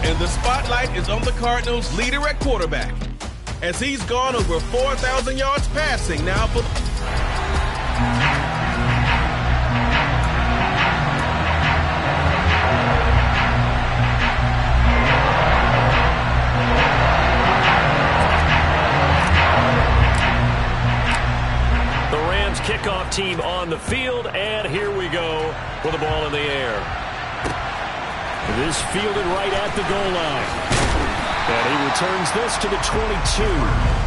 And the spotlight is on the Cardinals' leader at quarterback, as he's gone over 4,000 yards passing now for kickoff team on the field, and here we go with the ball in the air. This fielded right at the goal line. And he returns this to the 22.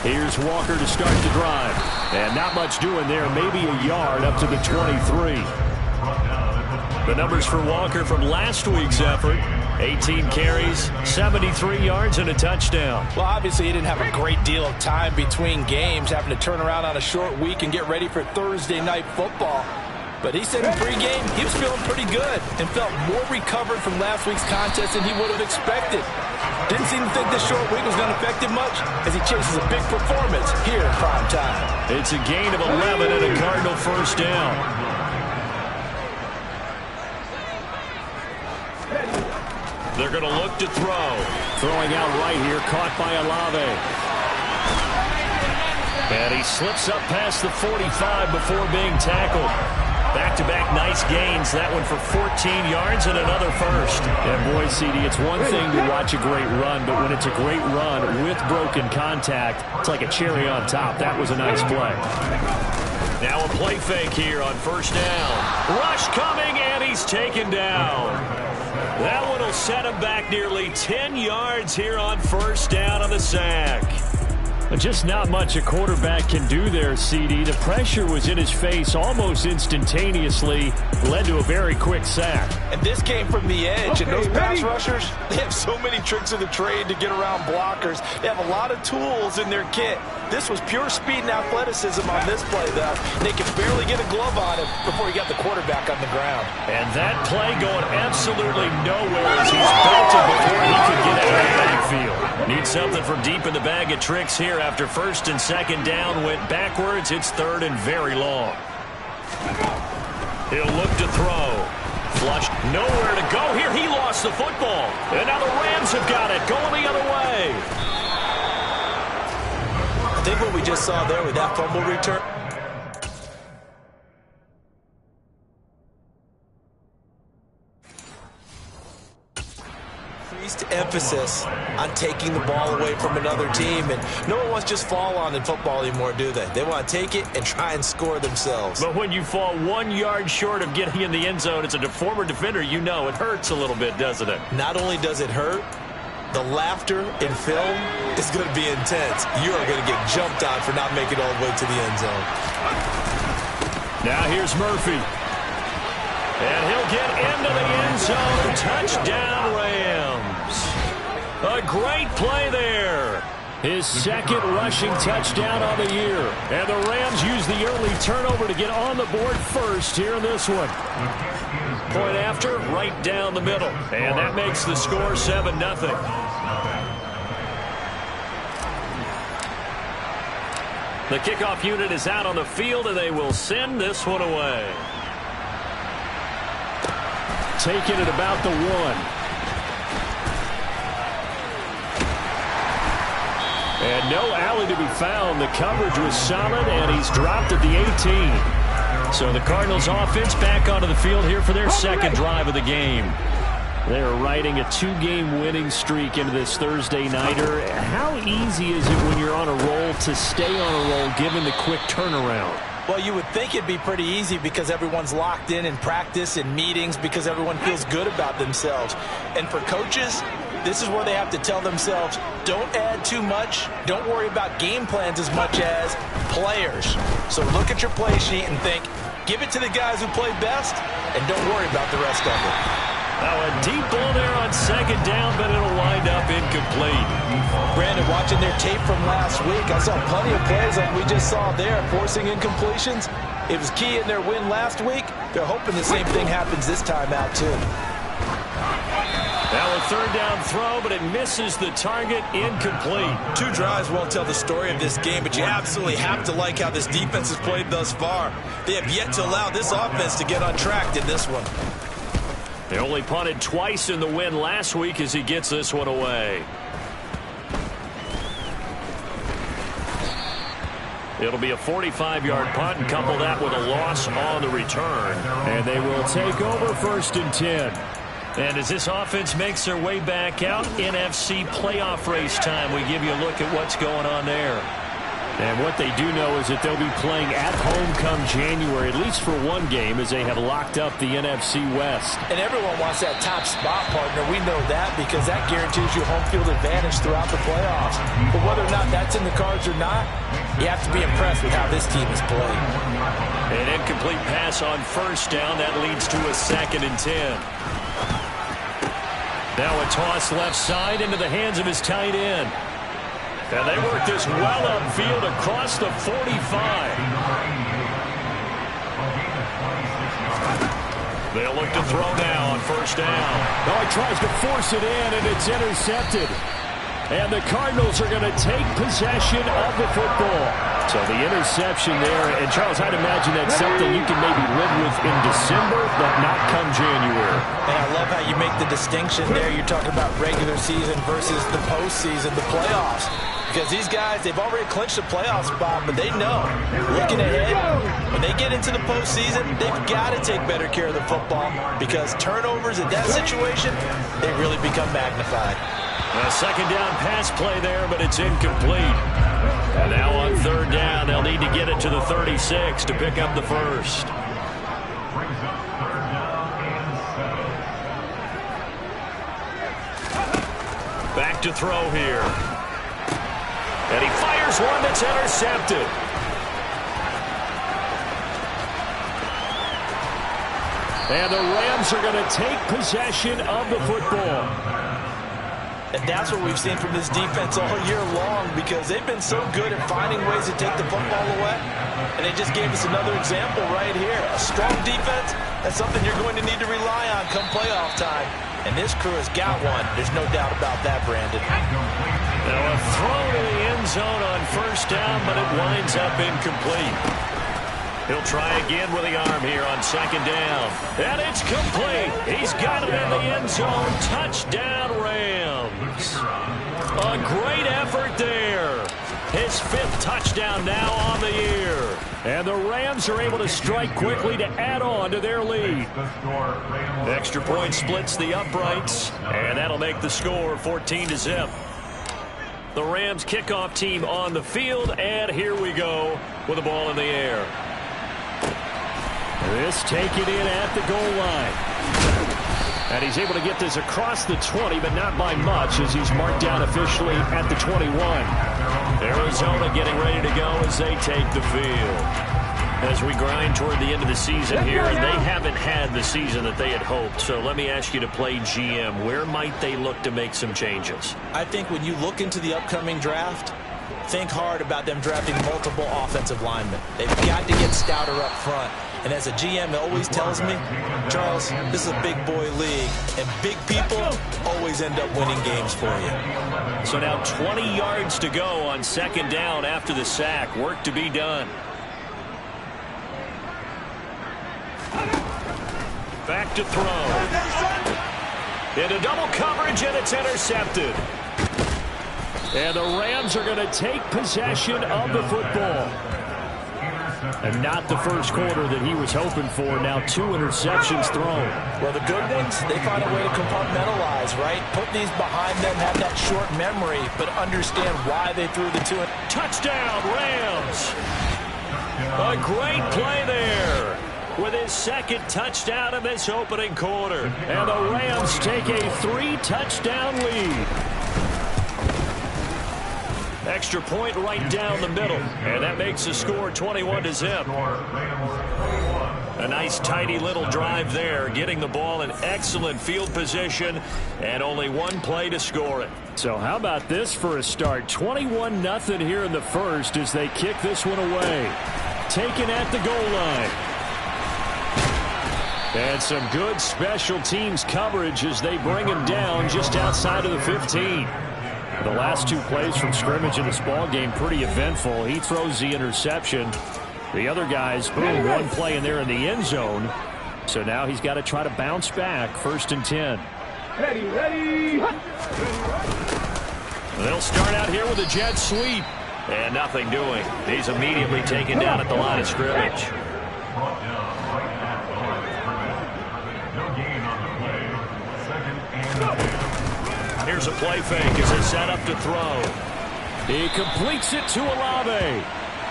Here's Walker to start the drive. And not much doing there. Maybe a yard up to the 23. The numbers for Walker from last week's effort. 18 carries, 73 yards, and a touchdown. Well, obviously, he didn't have a great deal of time between games, having to turn around on a short week and get ready for Thursday night football. But he said in pregame he was feeling pretty good and felt more recovered from last week's contest than he would have expected. Didn't seem to think this short week was going to affect him much as he chases a big performance here in prime time. It's a gain of 11 and a Cardinal first down. They're going to look to throw. Throwing out right here, caught by Olave. And he slips up past the 45 before being tackled. Back-to-back nice gains. That one for 14 yards and another first. And boy, CD, it's one thing to watch a great run, but when it's a great run with broken contact, it's like a cherry on top. That was a nice play. Now a play fake here on first down. Rush coming, and he's taken down. That one will set him back nearly 10 yards here on first down on the sack. Just not much a quarterback can do there, CD. The pressure was in his face almost instantaneously, led to a very quick sack. And this came from the edge, and those pass rushers, they have so many tricks of the trade to get around blockers. They have a lot of tools in their kit. This was pure speed and athleticism on this play, though. They could barely get a glove on him before he got the quarterback on the ground. And that play going absolutely nowhere as he's belted before he could get out of the backfield. Need something from deep in the bag of tricks here after first and second down went backwards. It's third and very long. He'll look to throw. Flushed, nowhere to go here. He lost the football. And now the Rams have got it, going the other way. I think what we just saw there with that fumble return. Increased emphasis on taking the ball away from another team, and no one wants to just fall on in football anymore, do they? They want to take it and try and score themselves. But when you fall 1 yard short of getting in the end zone as a former defender, you know it hurts a little bit, doesn't it? Not only does it hurt, the laughter in film is going to be intense. You are going to get jumped on for not making it all the way to the end zone. Now here's Murphy. And he'll get into the end zone. Touchdown, Rams. A great play there. His second rushing touchdown on the year. And the Rams use the early turnover to get on the board first here in this one. Point after, right down the middle. And that makes the score 7-0. The kickoff unit is out on the field, and they will send this one away. Taking it about the 1. And no alley to be found. The coverage was solid, and he's dropped at the 18. So the Cardinals offense back onto the field here for their second drive of the game. They're riding a 2-game winning streak into this Thursday nighter. How easy is it when you're on a roll to stay on a roll given the quick turnaround? Well, you would think it'd be pretty easy because everyone's locked in practice and meetings because everyone feels good about themselves. And for coaches, this is where they have to tell themselves, don't add too much. Don't worry about game plans as much as players. So look at your play sheet and think, give it to the guys who play best, and don't worry about the rest of it. Now a deep ball there on second down, but it'll wind up incomplete. Brandon, watching their tape from last week, I saw plenty of plays like we just saw there, forcing incompletions. It was key in their win last week. They're hoping the same thing happens this time out, too. Now a third down throw, but it misses the target, incomplete. 2 drives won't tell the story of this game, but you absolutely have to like how this defense has played thus far. They have yet to allow this offense to get on track in this one. They only punted twice in the win last week as he gets this one away. It'll be a 45-yard punt, and couple that with a loss on the return. And they will take over 1st and 10. And as this offense makes their way back out, NFC playoff race time, we give you a look at what's going on there. And what they do know is that they'll be playing at home come January, at least for one game, as they have locked up the NFC West. And everyone wants that top spot, partner. We know that because that guarantees you home field advantage throughout the playoffs. But whether or not that's in the cards or not, you have to be impressed with how this team has played. An incomplete pass on 1st down. That leads to a 2nd and 10. Now a toss left side into the hands of his tight end. And they work this well upfield across the 45. They'll look to throw now on 1st down. No, he tries to force it in, and it's intercepted. And the Cardinals are going to take possession of the football. So the interception there, and Charles, I'd imagine that's something you can maybe live with in December, but not come January. And I love how you make the distinction there. You're talking about regular season versus the postseason, the playoffs. Because these guys, they've already clinched a playoff spot, but they know, looking ahead, when they get into the postseason, they've got to take better care of the football because turnovers in that situation, they really become magnified. A 2nd down pass play there, but it's incomplete. And now on 3rd down, they'll need to get it to the 36 to pick up the 1st. Back to throw here. And he fires one that's intercepted. And the Rams are going to take possession of the football. And that's what we've seen from this defense all year long because they've been so good at finding ways to take the football away. And they just gave us another example right here. A strong defense, that's something you're going to need to rely on come playoff time. And this crew has got one. There's no doubt about that, Brandon. Now a throw to the end zone on 1st down, but it winds up incomplete. He'll try again with the arm here on 2nd down. And it's complete. He's got it in the end zone. Touchdown, Rams. A great effort there. His 5th touchdown now on the year. And the Rams are able to strike quickly to add on to their lead. Extra point splits the uprights, and that'll make the score 14-0. The Rams kickoff team on the field, and here we go with the ball in the air. This taken in at the goal line. And he's able to get this across the 20, but not by much as he's marked down officially at the 21. Arizona getting ready to go as they take the field. As we grind toward the end of the season here, and they haven't had the season that they had hoped. So let me ask you to play GM. Where might they look to make some changes? I think when you look into the upcoming draft, think hard about them drafting multiple offensive linemen. They've got to get stouter up front. And as a GM always tells me, Charles, this is a big boy league, and big people always end up winning games for you. So now 20 yards to go on 2nd down after the sack. Work to be done. Back to throw. Into double coverage, and it's intercepted. And the Rams are going to take possession of the football. And not the first quarter that he was hoping for. Now 2 interceptions thrown. Well, the good ones, they find a way to compartmentalize, right? Put these behind them, have that short memory, but understand why they threw the 2. Touchdown, Rams. A great play there with his 2nd touchdown in this opening quarter. And the Rams take a 3-touchdown lead. Extra point right down the middle, and that makes the score 21-0. A nice, tidy little drive there, getting the ball in excellent field position, and only one play to score it. So how about this for a start? 21-0 here in the first as they kick this one away. Taken at the goal line. And some good special teams coverage as they bring him down just outside of the 15. The last two plays from scrimmage in this ball game pretty eventful. He throws the interception. The other guys, boom, one play in there in the end zone. So now he's got to try to bounce back. 1st and 10. Ready. They'll start out here with a jet sweep. And nothing doing. He's immediately taken down at the line of scrimmage. Here's a play fake as they set up to throw. He completes it to Olave.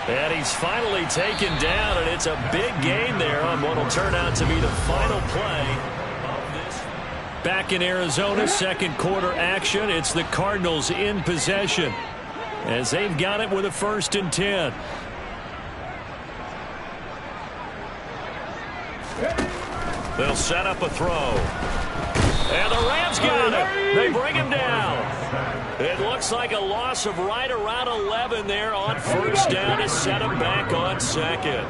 And he's finally taken down, and it's a big gain there on what will turn out to be the final play of this. Back in Arizona, second quarter action. It's the Cardinals in possession as they've got it with a 1st and 10. They'll set up a throw. And the Rams got it. They bring him down. It looks like a loss of right around 11 there on 1st down to set him back on 2nd.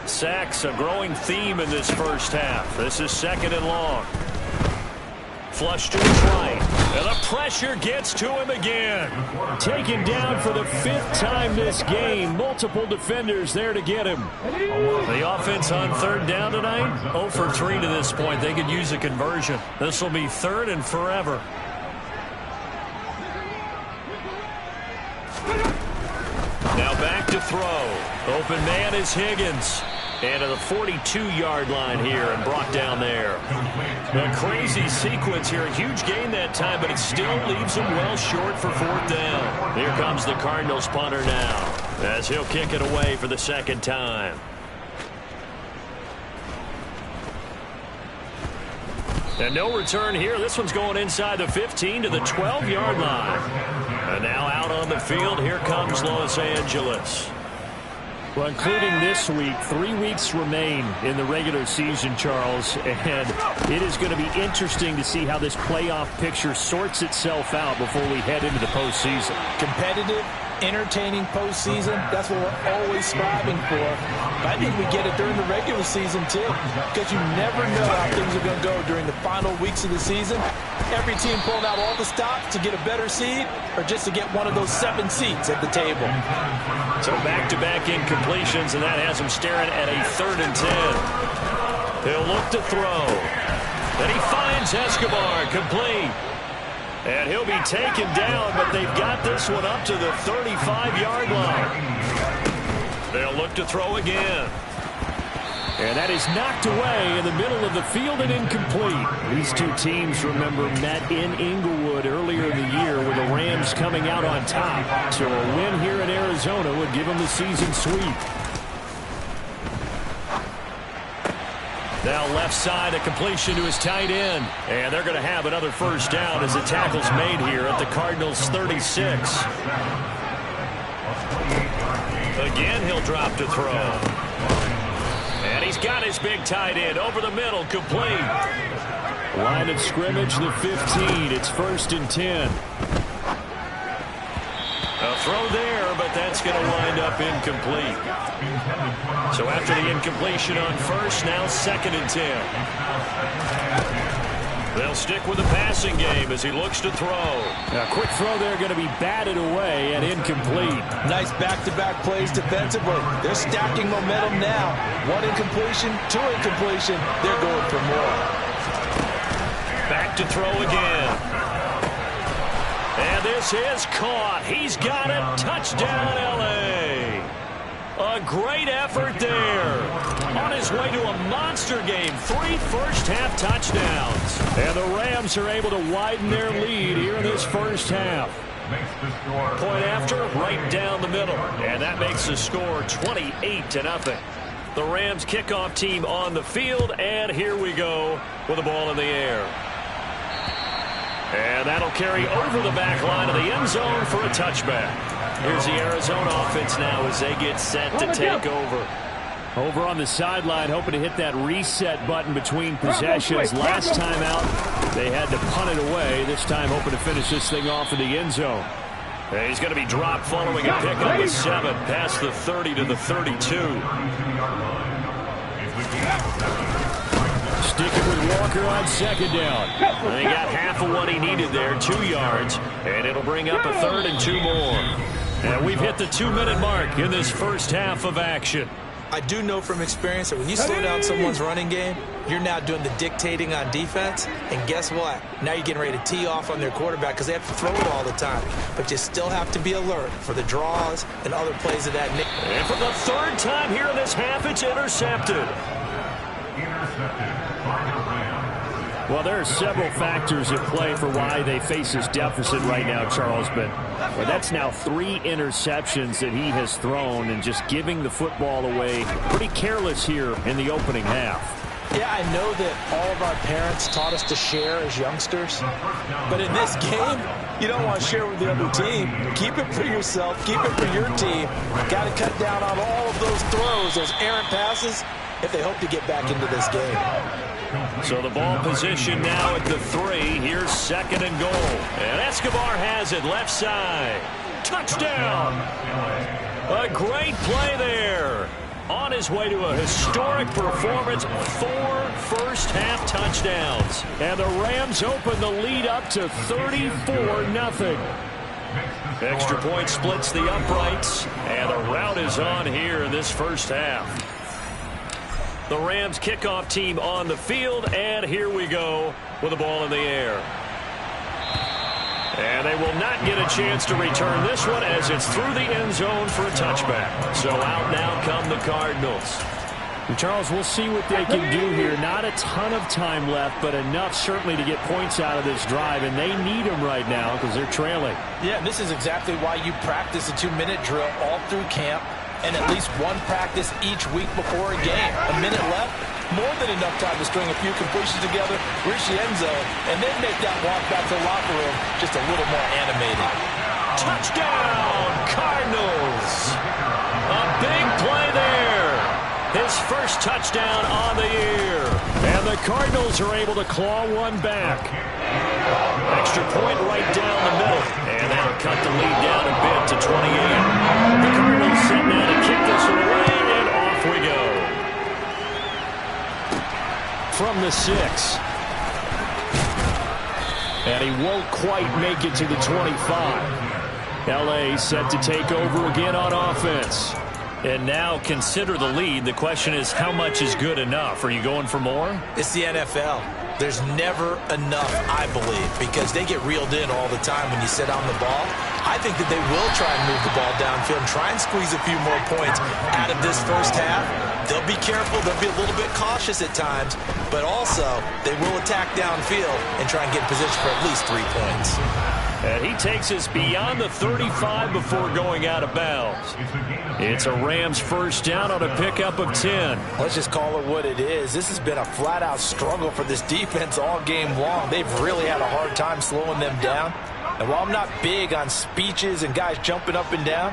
Sacks, a growing theme in this first half. This is 2nd and long. Flush to his right. And the pressure gets to him again. Taken down for the 5th time this game. Multiple defenders there to get him. The offense on 3rd down tonight, 0 for 3 to this point. They could use a conversion. This will be 3rd and forever. Now back to throw. Open man is Higgins. And to the 42-yard line here and brought down there. A crazy sequence here. A huge gain that time, but it still leaves him well short for 4th down. Here comes the Cardinals punter now as he'll kick it away for the 2nd time. And no return here. This one's going inside the 15 to the 12-yard line. And now out on the field, here comes Los Angeles. Well, including this week, 3 weeks remain in the regular season, Charles, and it is going to be interesting to see how this playoff picture sorts itself out before we head into the postseason. Competitive, entertaining postseason, that's what we're always striving for. I think we get it during the regular season, too, because you never know how things are going to go during the final weeks of the season. Every team pulling out all the stops to get a better seed or just to get one of those 7 seats at the table. So back-to-back incompletions, and that has him staring at a 3rd and 10. He'll look to throw. And he finds Escobar complete. And he'll be taken down, but they've got this one up to the 35-yard line. They'll look to throw again. And that is knocked away in the middle of the field and incomplete. These two teams, remember, met in Inglewood earlier in the year with the Rams coming out on top. So a win here in Arizona would give them the season sweep. Now left side, a completion to his tight end. And they're going to have another 1st down as the tackle's made here at the Cardinals' 36. Again, he'll drop to throw. And he's got his big tight end over the middle, complete. Line of scrimmage, the 15. It's 1st and 10. A throw there, but that's going to wind up incomplete. So after the incompletion on 1st, now 2nd and 10. They'll stick with the passing game as he looks to throw. A quick throw there going to be batted away and incomplete. Nice back-to-back plays defensively. They're stacking momentum now. 1 incompletion, 2 incompletion. They're going for more. Back to throw again. And this is caught. He's got it. Touchdown, L.A. A great effort there. On his way to a monster game. 3 first-half touchdowns. And the Rams are able to widen their lead here in this first half. Point after, right down the middle. And that makes the score 28-0. The Rams kickoff team on the field. And here we go with the ball in the air. And that'll carry over the back line of the end zone for a touchback. Here's the Arizona offense now as they get set to take over. Over on the sideline, hoping to hit that reset button between possessions. Last time out, they had to punt it away. This time, hoping to finish this thing off in the end zone. And he's going to be dropped following a pick on the 7, past the 30 to the 32. Sticking with Walker on second down. And he got half of what he needed there, 2 yards. And it'll bring up a 3rd and 2 more. And we've hit the 2-minute mark in this first half of action. I do know from experience that when you slow down someone's running game, you're now doing the dictating on defense. And guess what? Now you're getting ready to tee off on their quarterback because they have to throw it all the time. But you still have to be alert for the draws and other plays of that. And for the 3rd time here in this half, it's intercepted. Well, there are several factors at play for why they face this deficit right now, Charles. But that's now 3 interceptions that he has thrown and just giving the football away pretty careless here in the opening half. Yeah, I know that all of our parents taught us to share as youngsters. But in this game, you don't want to share with the other team. Keep it for yourself. Keep it for your team. Got to cut down on all of those throws, those errant passes, if they hope to get back into this game. So the ball position now at the 3. Here's 2nd and goal. And Escobar has it left side. Touchdown! A great play there. On his way to a historic performance, 4 first-half touchdowns. And the Rams open the lead up to 34-0. Extra point splits the uprights, and the route is on here in this first half. The Rams kickoff team on the field, and here we go with the ball in the air. And they will not get a chance to return this one as it's through the end zone for a touchback. So out now come the Cardinals. And Charles, we'll see what they can do here. Not a ton of time left, but enough certainly to get points out of this drive, and they need them right now because they're trailing. Yeah, and this is exactly why you practice a 2-minute drill all through camp and at least one practice each week before a game. A minute left, more than enough time to string a few completions together, reach the end zone, and then make that walk back to the locker room just a little more animated. Touchdown, Cardinals! A big play there. His first touchdown on the year. And the Cardinals are able to claw one back. Extra point right down the middle. And that'll cut the lead down a bit to 28. The Cardinals set now to kick this away, and off we go. From the 6. And he won't quite make it to the 25. L.A. set to take over again on offense. And now consider the lead. The question is, how much is good enough? Are you going for more? It's the NFL. There's never enough, I believe, because they get reeled in all the time when you sit on the ball. I think that they will try and move the ball downfield and try and squeeze a few more points out of this first half. They'll be careful. They'll be a little bit cautious at times, but also they will attack downfield and try and get in position for at least 3 points. And he takes us beyond the 35 before going out of bounds. It's a Rams first down on a pickup of 10. Let's just call it what it is. This has been a flat-out struggle for this defense all game long. They've really had a hard time slowing them down. And while I'm not big on speeches and guys jumping up and down,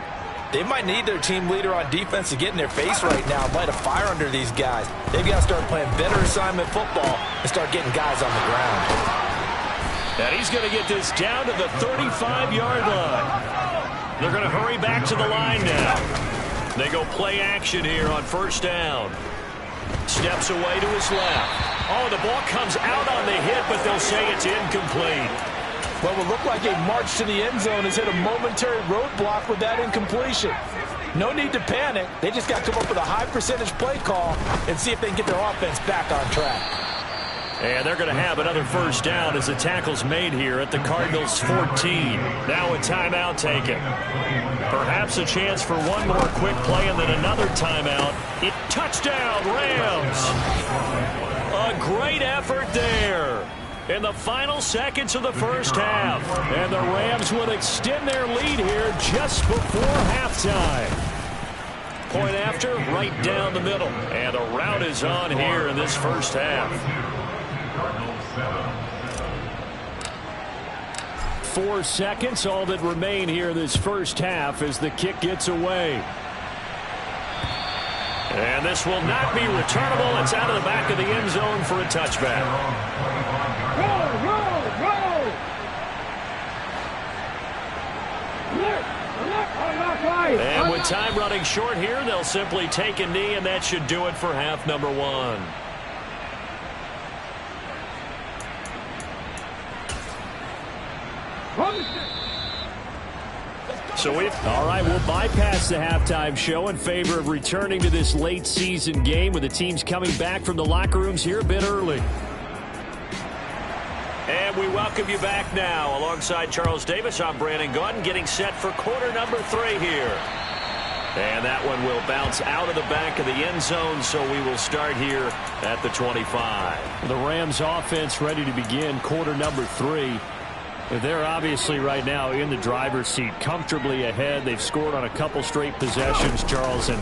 they might need their team leader on defense to get in their face right now and light a fire under these guys. They've got to start playing better assignment football and start getting guys on the ground. And he's going to get this down to the 35-yard line. They're going to hurry back to the line now. They go play action here on first down. Steps away to his left. Oh, the ball comes out on the hit, but they'll say it's incomplete. Well, it would look like a march to the end zone has hit a momentary roadblock with that incompletion. No need to panic. They just got to come up with a high percentage play call and see if they can get their offense back on track. And they're going to have another first down as the tackle's made here at the Cardinals' 14. Now a timeout taken. Perhaps a chance for one more quick play and then another timeout. Touchdown, Rams! A great effort there in the final seconds of the first half. And the Rams will extend their lead here just before halftime. Point after, right down the middle. And the route is on here in this first half. 4 seconds, all that remain here this first half as the kick gets away. And this will not be returnable. It's out of the back of the end zone for a touchback. And with time running short here, they'll simply take a knee, and that should do it for half number one. So all right, we'll bypass the halftime show in favor of returning to this late season game with the teams coming back from the locker rooms here a bit early. And we welcome you back now. Alongside Charles Davis, I'm Brandon Gaudin, getting set for quarter number 3 here. And that one will bounce out of the back of the end zone, so we will start here at the 25. The Rams offense ready to begin quarter number 3. They're obviously right now in the driver's seat, comfortably ahead. They've scored on a couple straight possessions, Charles. And,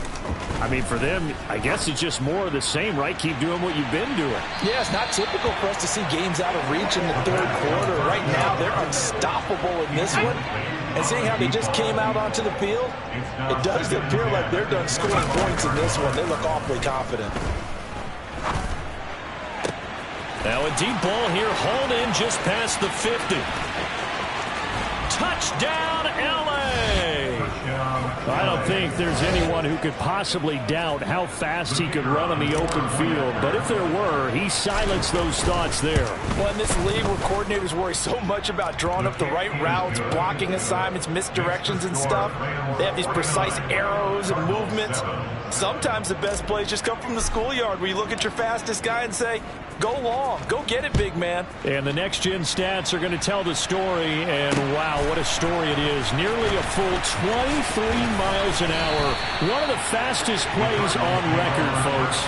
I mean, for them, I guess it's just more of the same, right? Keep doing what you've been doing. Yeah, it's not typical for us to see games out of reach in the third quarter. Right now, they're unstoppable in this one. And seeing how they just came out onto the field, it does appear like they're done scoring points in this one. They look awfully confident. Now a deep ball here, hauled in just past the 50. Touchdown, L.A. I don't think there's anyone who could possibly doubt how fast he could run on the open field. But if there were, he silenced those thoughts there. Well, in this league where coordinators worry so much about drawing up the right routes, blocking assignments, misdirections and stuff, they have these precise arrows and movements. Sometimes the best plays just come from the schoolyard where you look at your fastest guy and say, go long, go get it, big man. And the next-gen stats are going to tell the story, and wow, what a story it is. Nearly a full 23 miles an hour. One of the fastest plays on record, folks.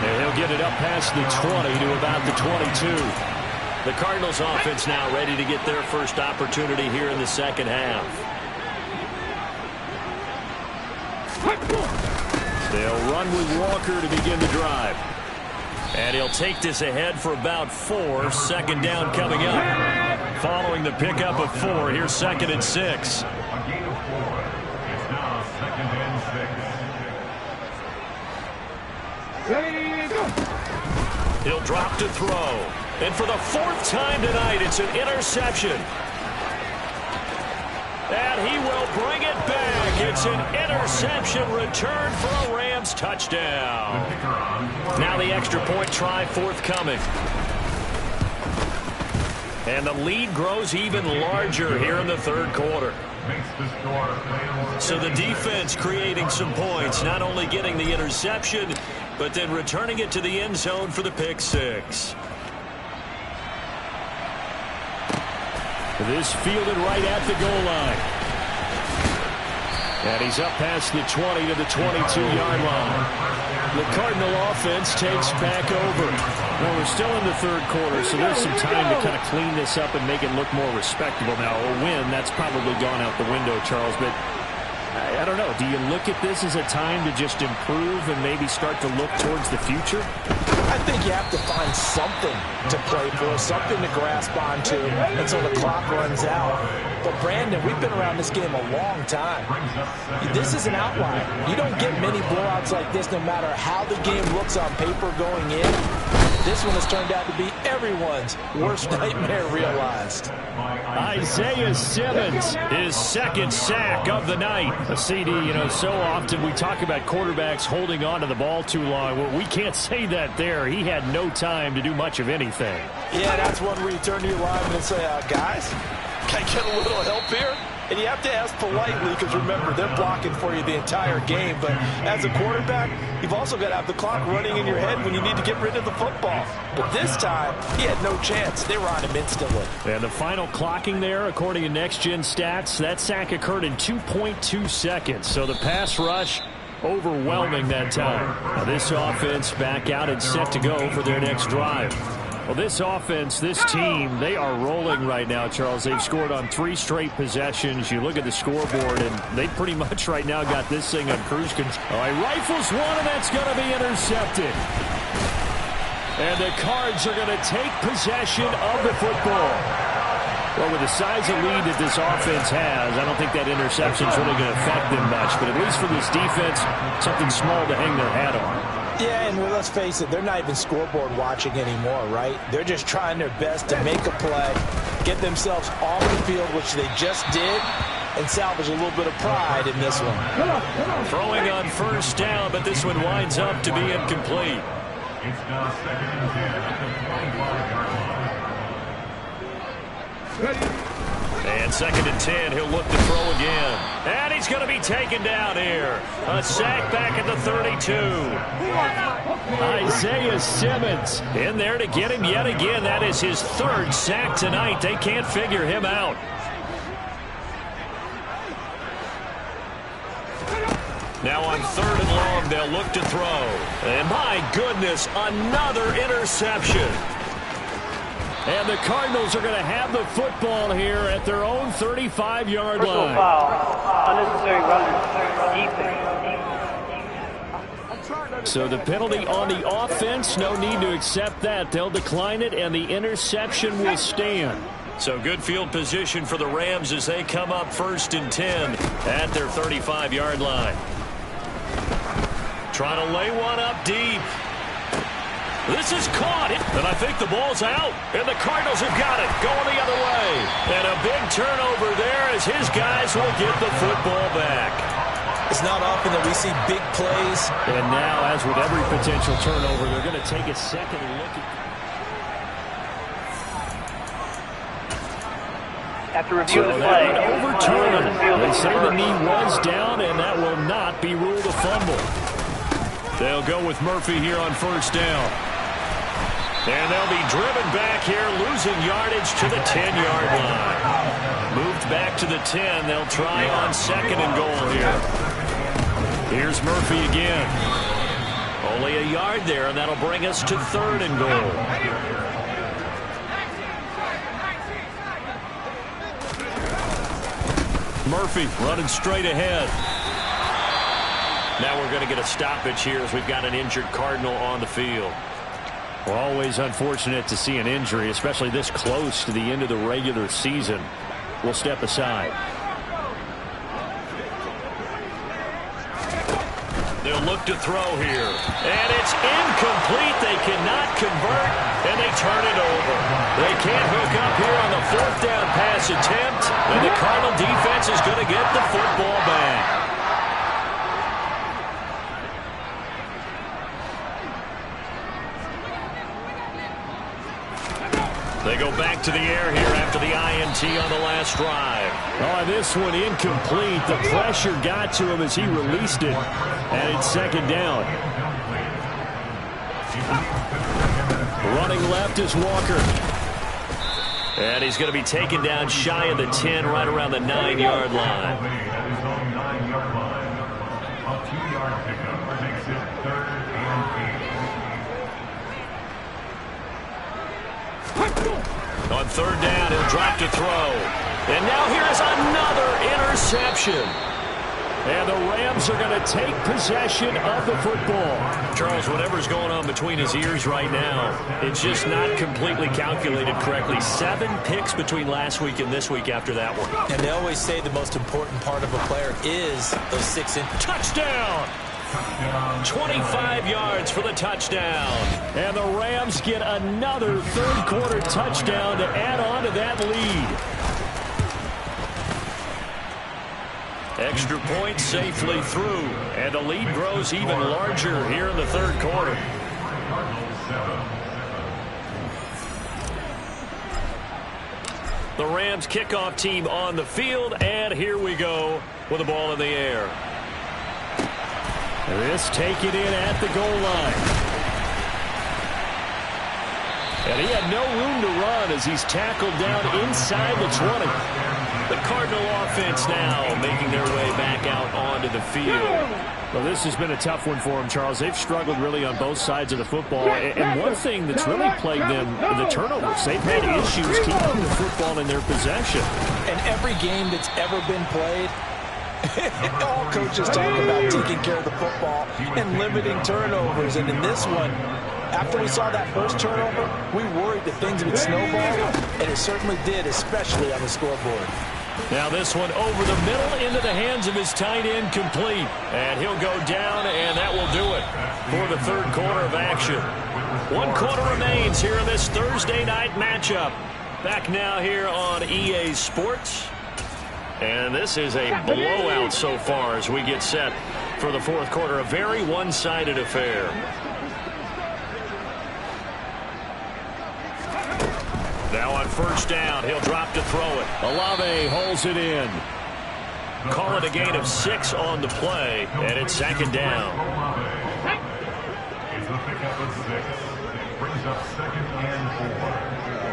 And he'll get it up past the 20 to about the 22. The Cardinals offense now ready to get their first opportunity here in the second half. They'll run with Walker to begin the drive. And he'll take this ahead for about 4. Second down coming up. Following the pickup of 4, here's 2nd and 6. He'll drop to throw. And for the 4th time tonight, it's an interception. And he will bring it back. It's an interception return for a Rams touchdown. Now the extra point try forthcoming. And the lead grows even larger here in the third quarter. So the defense creating some points, not only getting the interception, but then returning it to the end zone for the pick 6. This fielded right at the goal line. And he's up past the 20 to the 22-yard line. The Cardinal offense takes back over. Well, we're still in the third quarter, so there's some time to kind of clean this up and make it look more respectable. Now, a win, that's probably gone out the window, Charles, but I don't know. Do you look at this as a time to just improve and maybe start to look towards the future? I think you have to find something to play for, something to grasp onto until the clock runs out. But, Brandon, we've been around this game a long time. This is an outlier. You don't get many blowouts like this no matter how the game looks on paper going in. This one has turned out to be everyone's worst nightmare realized. Isaiah Simmons, his 2nd sack of the night. A CD, you know, so often we talk about quarterbacks holding on to the ball too long. Well, we can't say that there. He had no time to do much of anything. Yeah, that's one where you turn to your lineman and say, guys, can I get a little help here? And you have to ask politely because, remember, they're blocking for you the entire game. But as a quarterback, you've also got to have the clock running in your head when you need to get rid of the football. But this time, he had no chance. They were on him instantly. And the final clocking there, according to Next Gen Stats, that sack occurred in 2.2 seconds. So the pass rush overwhelming that time. Now this offense back out and set to go for their next drive. Well, this offense, this team, they are rolling right now, Charles. They've scored on 3 straight possessions. You look at the scoreboard, and they pretty much right now got this thing on cruise control. He rifles one, and that's going to be intercepted. And the Cards are going to take possession of the football. Well, with the size of lead that this offense has, I don't think that interception is really going to affect them much. But at least for this defense, something small to hang their hat on. Yeah, and let's face it, they're not even scoreboard watching anymore, right? They're just trying their best to make a play, get themselves off the field, which they just did, and salvage a little bit of pride in this one. Throwing on first down, but this one winds up to be incomplete. It's now 2nd and 10 at the 25-yard line. Ready. And 2nd and 10, he'll look to throw again. And he's going to be taken down here. A sack back at the 32. Isaiah Simmons In there to get him yet again. That is his 3rd sack tonight. They can't figure him out. Now on 3rd and long, they'll look to throw. And my goodness, another interception. And the Cardinals are going to have the football here at their own 35-yard line. Foul. Unnecessary running. So the penalty on the offense, no need to accept that. They'll decline it, and the interception will stand. So good field position for the Rams as they come up 1st and 10 at their 35-yard line. Trying to lay one up deep. This is caught, and I think the ball's out, and the Cardinals have got it, going the other way. And a big turnover there as his guys will get the football back. It's not often that we see big plays. And now, as with every potential turnover, they're going to take a second look at. After review of the play, overturned. They say the knee was down, and that will not be ruled a fumble. They'll go with Murphy here on 1st down. And they'll be driven back here, losing yardage to the 10-yard line. Moved back to the 10. They'll try on 2nd and goal here. Here's Murphy again. Only a yard there, and that'll bring us to 3rd and goal. Murphy running straight ahead. Now we're going to get a stoppage here as we've got an injured Cardinal on the field. Well, always unfortunate to see an injury, especially this close to the end of the regular season. We'll step aside. They'll look to throw here. And it's incomplete. They cannot convert, and they turn it over. They can't hook up here on the 4th down pass attempt, and the Cardinal defense is going to get the football back. They go back to the air here after the INT on the last drive. Oh, this one incomplete. The pressure got to him as he released it. And it's 2nd down. Running left is Walker. And he's going to be taken down shy of the 10, right around the 9-yard line. A 2-yard pickup makes it 3rd and 8. On 3rd down, he'll drop to throw. And now here's another interception. And the Rams are going to take possession of the football. Charles, whatever's going on between his ears right now, it's just not completely calculated correctly. 7 picks between last week and this week after that one. And they always say the most important part of a player is those 6 in. Touchdown! 25 yards for the touchdown. And the Rams get another 3rd quarter touchdown to add on to that lead. Extra point safely through, and the lead grows even larger here in the 3rd quarter. The Rams kickoff team on the field, and here we go with the ball in the air. This taken in at the goal line. And he had no room to run as he's tackled down inside the 20. The Cardinal offense now making their way back out onto the field. Well, this has been a tough one for them, Charles. They've struggled really on both sides of the football. And one thing that's really plagued them, the turnovers. They've had issues keeping the football in their possession. And every game that's ever been played, all coaches talk about taking care of the football and limiting turnovers. And in this one, After we saw that first turnover, we worried that things would snowball, and it certainly did, especially on the scoreboard. Now this one over the middle into the hands of his tight end, complete. And he'll go down, and that will do it for the third quarter of action. 1 quarter remains here in this Thursday night matchup. Back now here on EA Sports. And this is a blowout so far as we get set for the fourth quarter. A very one-sided affair. Now on first down, he'll drop to throw it. Olave holds it in. Call it a gain of 6 on the play, and it's second down. It's the pickup of 6. It brings up 2nd and 4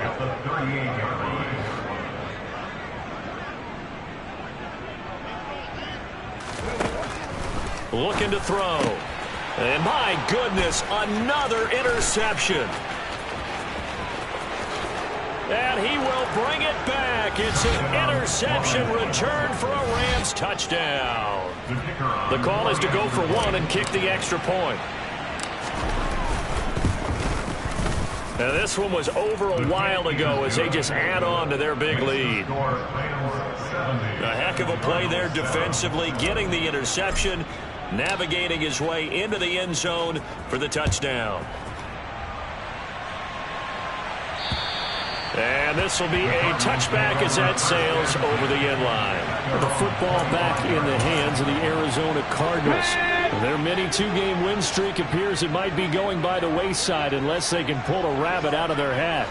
at the 38-yard line. Looking to throw. And my goodness, another interception. And he will bring it back. It's an interception returned for a Rams touchdown. The call is to go for 1 and kick the extra point. Now this one was over a while ago as they just add on to their big lead. A heck of a play there defensively, getting the interception, navigating his way into the end zone for the touchdown. And this will be a touchback as that sails over the end line. The football back in the hands of the Arizona Cardinals. Their mini 2-game win streak appears it might be going by the wayside unless they can pull a rabbit out of their hat.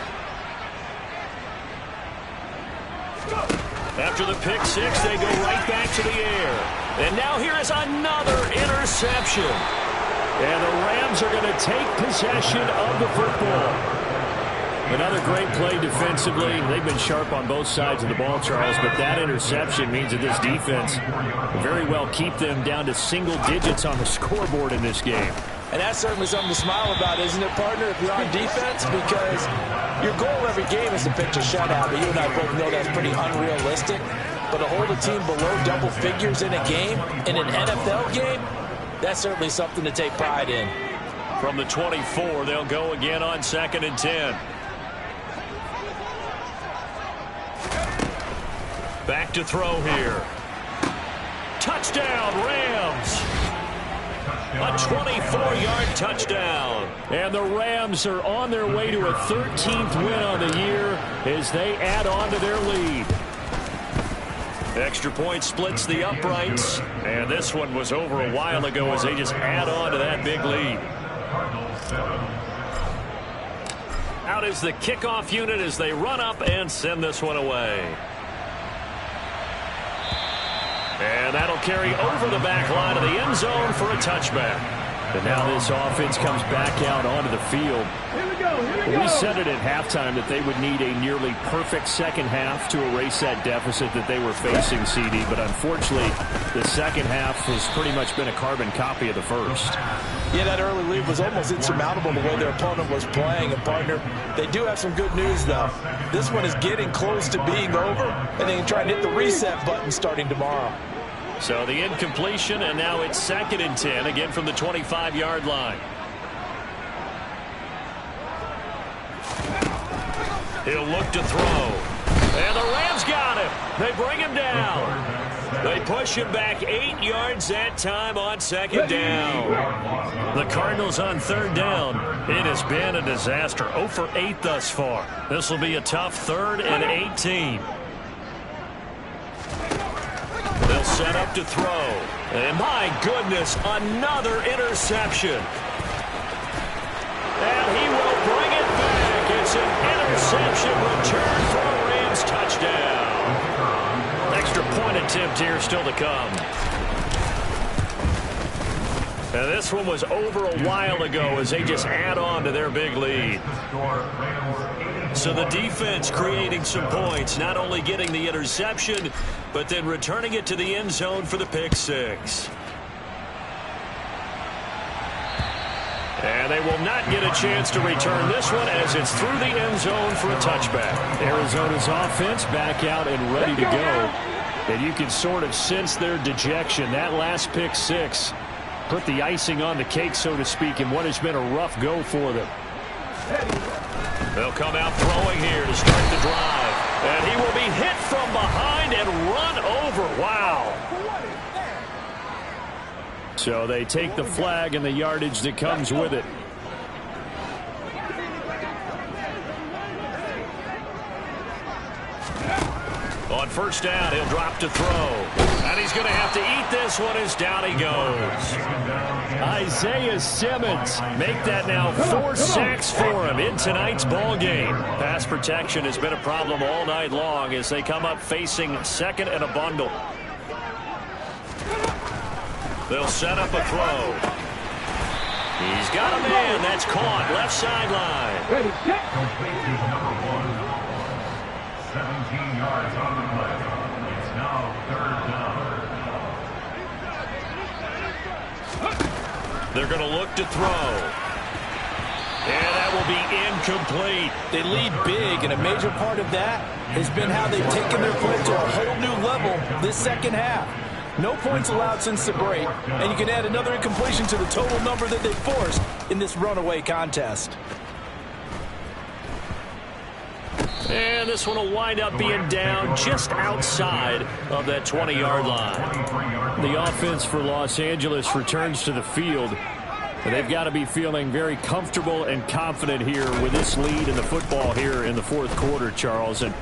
After the pick 6, they go right back to the air. And now here is another interception. And the Rams are going to take possession of the football. Another great play defensively. They've been sharp on both sides of the ball, Charles, but that interception means that this defense will very well keep them down to single digits on the scoreboard in this game. And that's certainly something to smile about, isn't it, partner, if you're on defense? Because your goal every game is to pitch a shutout, but you and I both know that's pretty unrealistic. But to hold a team below double figures in a game, in an NFL game, that's certainly something to take pride in. From the 24, they'll go again on 2nd and 10. Back to throw here. Touchdown, Rams. A 24-yard touchdown. And the Rams are on their way to a 13th win on the year as they add on to their lead. Extra point splits the uprights. And this one was over a while ago as they just add on to that big lead. Out is the kickoff unit as they run up and send this one away. And that'll carry over the back line of the end zone for a touchback. And now this offense comes back out onto the field. We said it at halftime that they would need a nearly perfect second half to erase that deficit that they were facing, CD. But unfortunately, the second half has pretty much been a carbon copy of the first. Yeah, that early lead was almost insurmountable the way their opponent was playing. And, partner, they do have some good news, though. This one is getting close to being over, and they can try and hit the reset button starting tomorrow. So the incompletion, and now it's 2nd and 10, again from the 25-yard line. He'll look to throw. And the Rams got him. They bring him down. They push him back 8 yards that time on 2nd down. The Cardinals on 3rd down. It has been a disaster. 0 for 8 thus far. This will be a tough 3rd and 18. They'll set up to throw. And my goodness, another interception. And he will bring it back. It's an interception return for a Rams touchdown. Extra point attempt here still to come. And this one was over a while ago as they just add on to their big lead. So the defense creating some points, not only getting the interception, but then returning it to the end zone for the pick 6. And they will not get a chance to return this one as it's through the end zone for a touchback. Arizona's offense back out and ready to go. And you can sort of sense their dejection. That last pick 6 put the icing on the cake, so to speak, in what has been a rough go for them. They'll come out throwing here to start the drive. And he will be hit from behind and run over. Wow. So they take the flag and the yardage that comes with it. On first down, he'll drop to throw. And he's going to have to eat this one as down he goes. Isaiah Simmons make that now 4 sacks for him in tonight's ball game. Pass protection has been a problem all night long as they come up facing second and a bundle. They'll set up a throw. He's got a man. That's caught. Left sideline. Complete to number 1. 17 yards on the play. It's now 3rd down. They're going to look to throw. And that will be incomplete. They lead big, and a major part of that has been how they've taken their play to a whole new level this second half. No points allowed since the break, and you can add another incompletion to the total number that they forced in this runaway contest. And this one will wind up being down just outside of that 20-yard line. The offense for Los Angeles returns to the field. They've got to be feeling very comfortable and confident here with this lead in the football here in the fourth quarter, Charles. And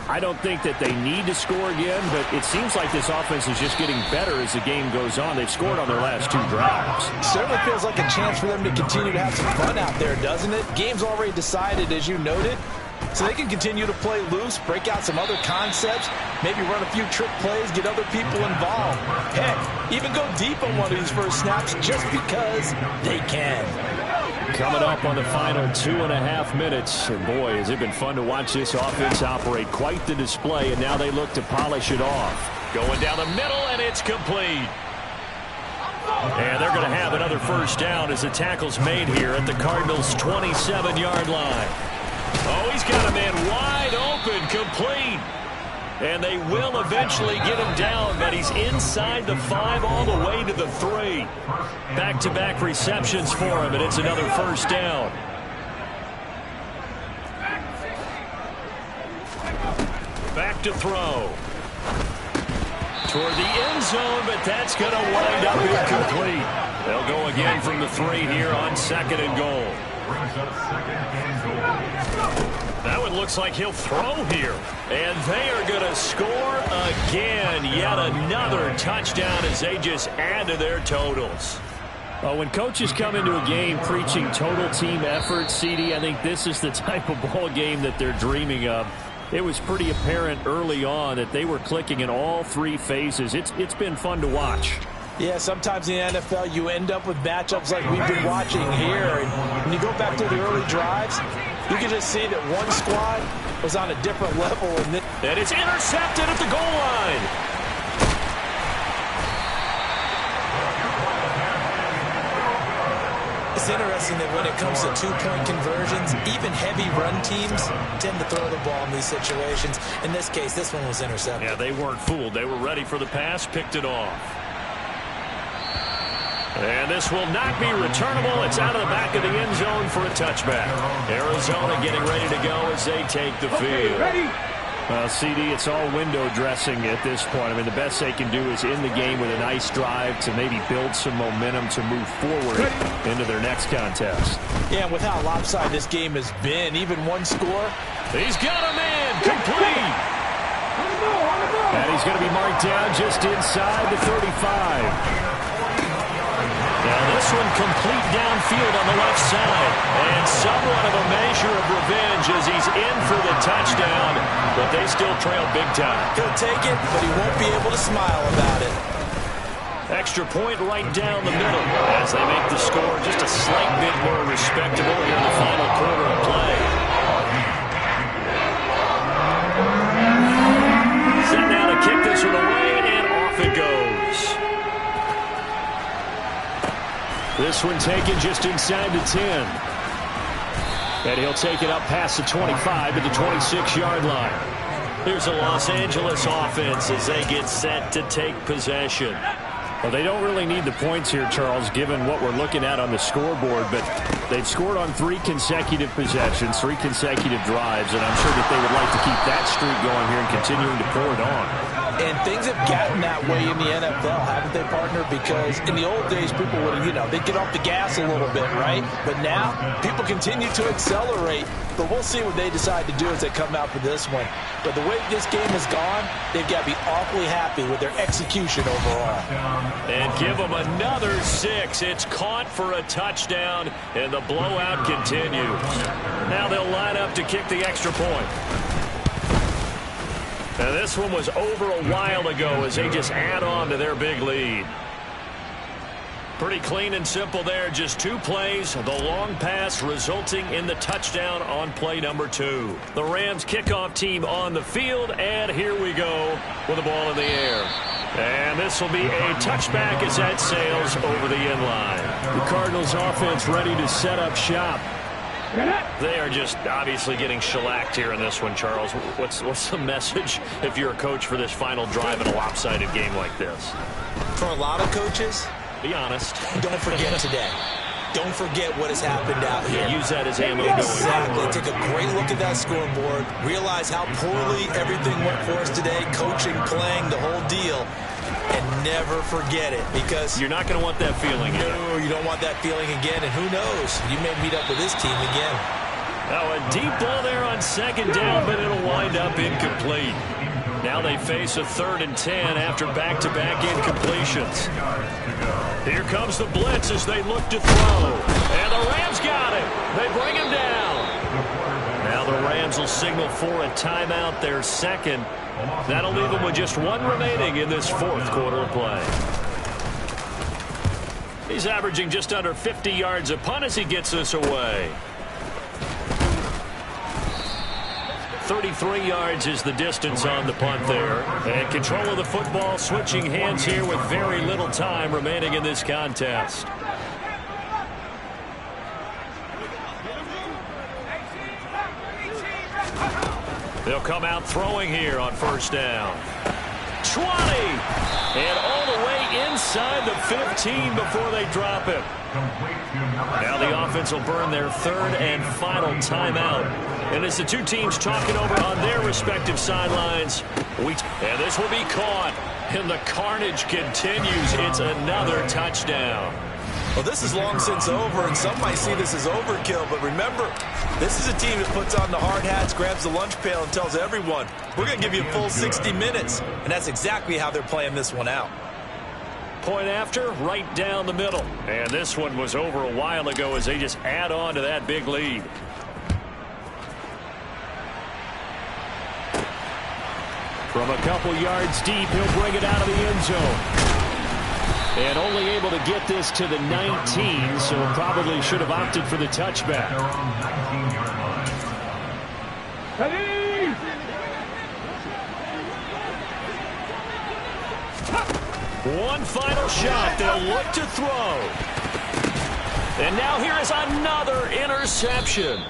I don't think that they need to score again, but it seems like this offense is just getting better as the game goes on. They've scored on their last 2 drives. Certainly feels like a chance for them to continue to have some fun out there, doesn't it? Game's already decided, as you noted. So they can continue to play loose, break out some other concepts, maybe run a few trick plays, get other people involved. Heck, even go deep on one of these first snaps just because they can. Coming up on the final 2.5 minutes. And boy, has it been fun to watch this offense operate. Quite the display, and now they look to polish it off. Going down the middle, and it's complete. And they're going to have another first down as the tackle's made here at the Cardinals' 27-yard line. Oh, he's got a man wide open, complete. And they will eventually get him down, but he's inside the 5 all the way to the 3. Back-to-back receptions for him, and it's another first down. Back to throw. Toward the end zone, but that's going to wind up incomplete. They'll go again from the 3 here on 2nd and goal. That one looks like he'll throw here. And they are going to score again. Yet another touchdown as they just add to their totals. When coaches come into a game preaching total team effort, CD, I think this is the type of ball game that they're dreaming of. It was pretty apparent early on that they were clicking in all 3 phases. It's been fun to watch. Yeah, sometimes in the NFL you end up with matchups like we've been watching here. And when you go back to the early drives, you can just see that one squad was on a different level. And it's intercepted at the goal line. It's interesting that when it comes to 2-point conversions, even heavy run teams tend to throw the ball in these situations. In this case, this one was intercepted. Yeah, they weren't fooled. They were ready for the pass, picked it off. And this will not be returnable. It's out of the back of the end zone for a touchback. Arizona getting ready to go as they take the field. CD, it's all window dressing at this point. I mean, the best they can do is end the game with a nice drive to maybe build some momentum to move forward into their next contest. Yeah, with how lopsided this game has been, even one score. He's got a man, complete. And he's going to be marked down just inside the 35. Now this one complete downfield on the left side. And somewhat of a measure of revenge as he's in for the touchdown. But they still trail big time. He'll take it, but he won't be able to smile about it. Extra point right down the middle as they make the score just a slight bit more respectable here in the final quarter of play. Set now to kick this one away, and off it goes. This one taken just inside the 10. And he'll take it up past the 25 to the 26-yard line. Here's the Los Angeles offense as they get set to take possession. Well, they don't really need the points here, Charles, given what we're looking at on the scoreboard, but they've scored on 3 consecutive possessions, 3 consecutive drives, and I'm sure that they would like to keep that streak going here and continuing to pour it on. And things have gotten that way in the NFL, haven't they, partner? Because in the old days, people would, they'd get off the gas a little bit, right? But now, people continue to accelerate. But we'll see what they decide to do as they come out for this one. But the way this game has gone, they've got to be awfully happy with their execution overall. And give them another 6. It's caught for a touchdown, and the blowout continues. Now they'll line up to kick the extra point. Now this one was over a while ago as they just add on to their big lead. Pretty clean and simple there. Just 2 plays. The long pass resulting in the touchdown on play number 2. The Rams kickoff team on the field, and here we go with the ball in the air. And this will be a touchback as that sails over the end line. The Cardinals offense ready to set up shop. They are just obviously getting shellacked here in this one, Charles. What's the message if you're a coach for this final drive in a lopsided game like this? For a lot of coaches, be honest. Don't forget today. Don't forget what has happened out here. Use that as ammo going Exactly. forward. Take a great look at that scoreboard. Realize how poorly everything went for us today. Coaching, playing, the whole deal. And never forget it, because you're not going to want that feeling again. No, you don't want that feeling again. And who knows? You may meet up with this team again. Now a deep ball there on 2nd down, but it'll wind up incomplete. Now they face a 3rd and 10 after back-to-back incompletions. Here comes the blitz as they look to throw. And the Rams got it. They bring him down. Now the Rams will signal for a timeout, their 2nd. That'll leave them with just 1 remaining in this 4th quarter of play. He's averaging just under 50 yards a punt as he gets this away. 33 yards is the distance on the punt there. And control of the football, switching hands here with very little time remaining in this contest. They'll come out throwing here on 1st down. 20! And all the way inside the 15 before they drop it. Now the offense will burn their 3rd and final timeout. And as the 2 teams talking over on their respective sidelines, and this will be caught. And the carnage continues. It's another touchdown. Well, this is long since over, and some might see this as overkill. But remember, this is a team that puts on the hard hats, grabs the lunch pail, and tells everyone, we're going to give you a full 60 minutes. And that's exactly how they're playing this one out. Point after, right down the middle. And this one was over a while ago as they just add on to that big lead. From a couple yards deep, he'll bring it out of the end zone. And only able to get this to the 19, so probably should have opted for the touchback. One final shot. They'll look to throw. And now here is another interception.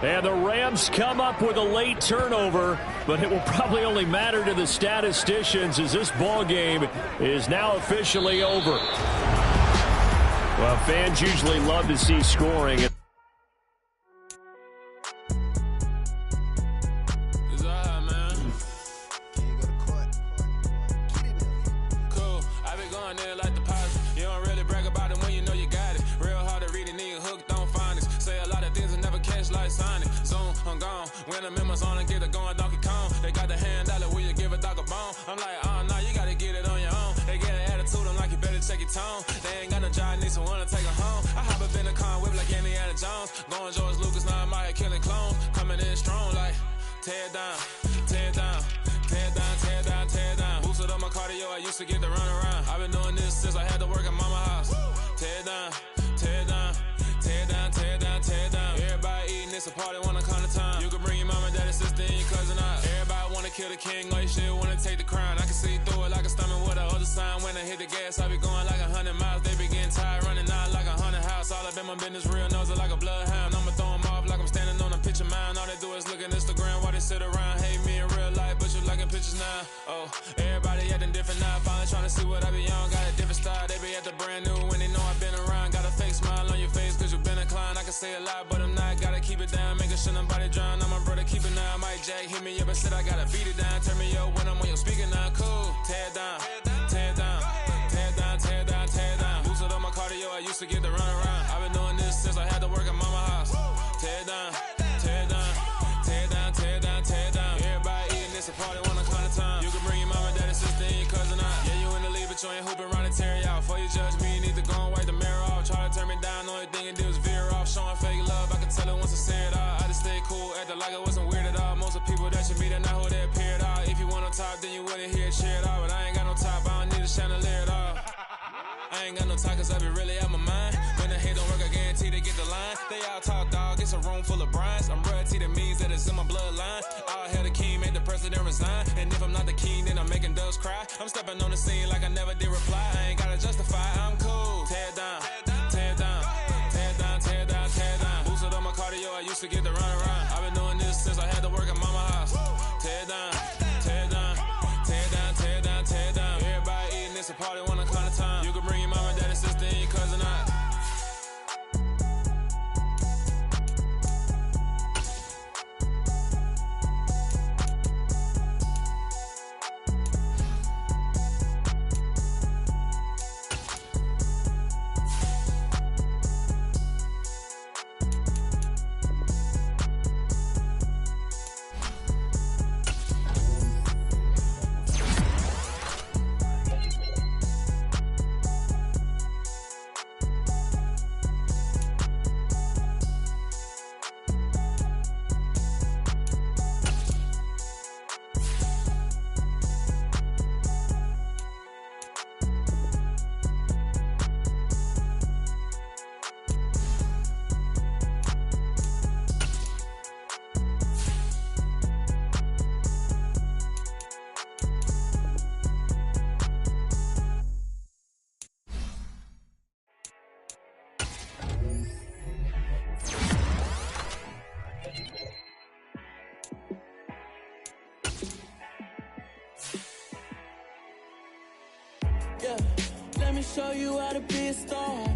And the Rams come up with a late turnover, but it will probably only matter to the statisticians as this ball game is now officially over. Well, fans usually love to see scoring. When I'm in my zone and get it going Donkey Kong. They got the hand dollar, will you give a dog a bone? I'm like, oh no, you gotta get it on your own. They get an attitude, I'm like, you better check your tone. They ain't got no job, need someone to take her home. I hop up in the car, whip like Indiana Jones. Going George Lucas, now I'm out here killing clones. Coming in strong like, tear down, tear down, tear down, tear down, tear down. Boosted up my cardio, I used to get to run around. I've been doing this since I had to work at mama house. Tear down, tear down, tear down, tear down, tear down. Everybody eating, it's a party, wanna come to time. You can bring your mama, daddy, sister, and your cousin out. Everybody wanna kill the king, or you shit wanna take the crown. I can see through it like a stomach with a other sign. When I hit the gas, I be going like 100 miles. They be getting tired, running out like 100 house. All up in my business, real nose like a bloodhound. I'ma throw 'em off like I'm standing on a picture mound. All they do is look at Instagram while they sit around. Hate me in real life, but you like a pictures now. Oh, everybody acting different now. Finally trying to see what I be on. Got a different style, they be at the brand new when they know I've been around. Got a fake smile on your face cause you been inclined. I can say a lot, but I'm not. Gotta keep it down, making sure nobody drown. I'm my brother, keep it now. Mike Jack hit me up and said I gotta beat it down. Turn me up when I'm on your speaker now. Cool, tear it down, tear it down, tear it down, tear it down, tear it down. Lose it on my cardio, I used to get the run around. I've been doing this since I had to work at mama house. Tear it down, tear it down, tear it down, tear it down, tear it down. Everybody eating this, a party one o'clock of time. You can bring your mama, daddy, sister, and your cousin out. Yeah, you in the lead, but you ain't hooping around and tear you out. Before you judge me, you need to go and wipe the mirror off. Try to turn me down, only thing it did was veer off. Showing fake love, I can tell it once I say it all. I just stay cool, acting like it wasn't weird at all. Most of the people that you meet are not who they appear at all. If you want on top, then you wouldn't hear it cheer at all. But I ain't got no top, I don't need a chandelier at all. I ain't got no time cause I be really out my mind. When the hate don't work, I guarantee they get the line. They all talk dog, it's a room full of brinds. I'm royalty, that means that it's in my bloodline. All hail the king, made the president resign. And if I'm not the king, then I'm making doves cry. I'm stepping on the scene like I never did reply. I ain't gotta justify, I'm cool. Tear it down, tear it down, tear it down, tear it down, tear it down. Boosted on my cardio, I used to get the run around. I've been doing this since I had to work at mama house. Tear it down, tear it down, tear it down, tear it down, tear it down. Everybody eating this, a party 1 o'clock of time. You can bring your mama, daddy, sister, and your cousin out. Yeah, let me show you how to be a star.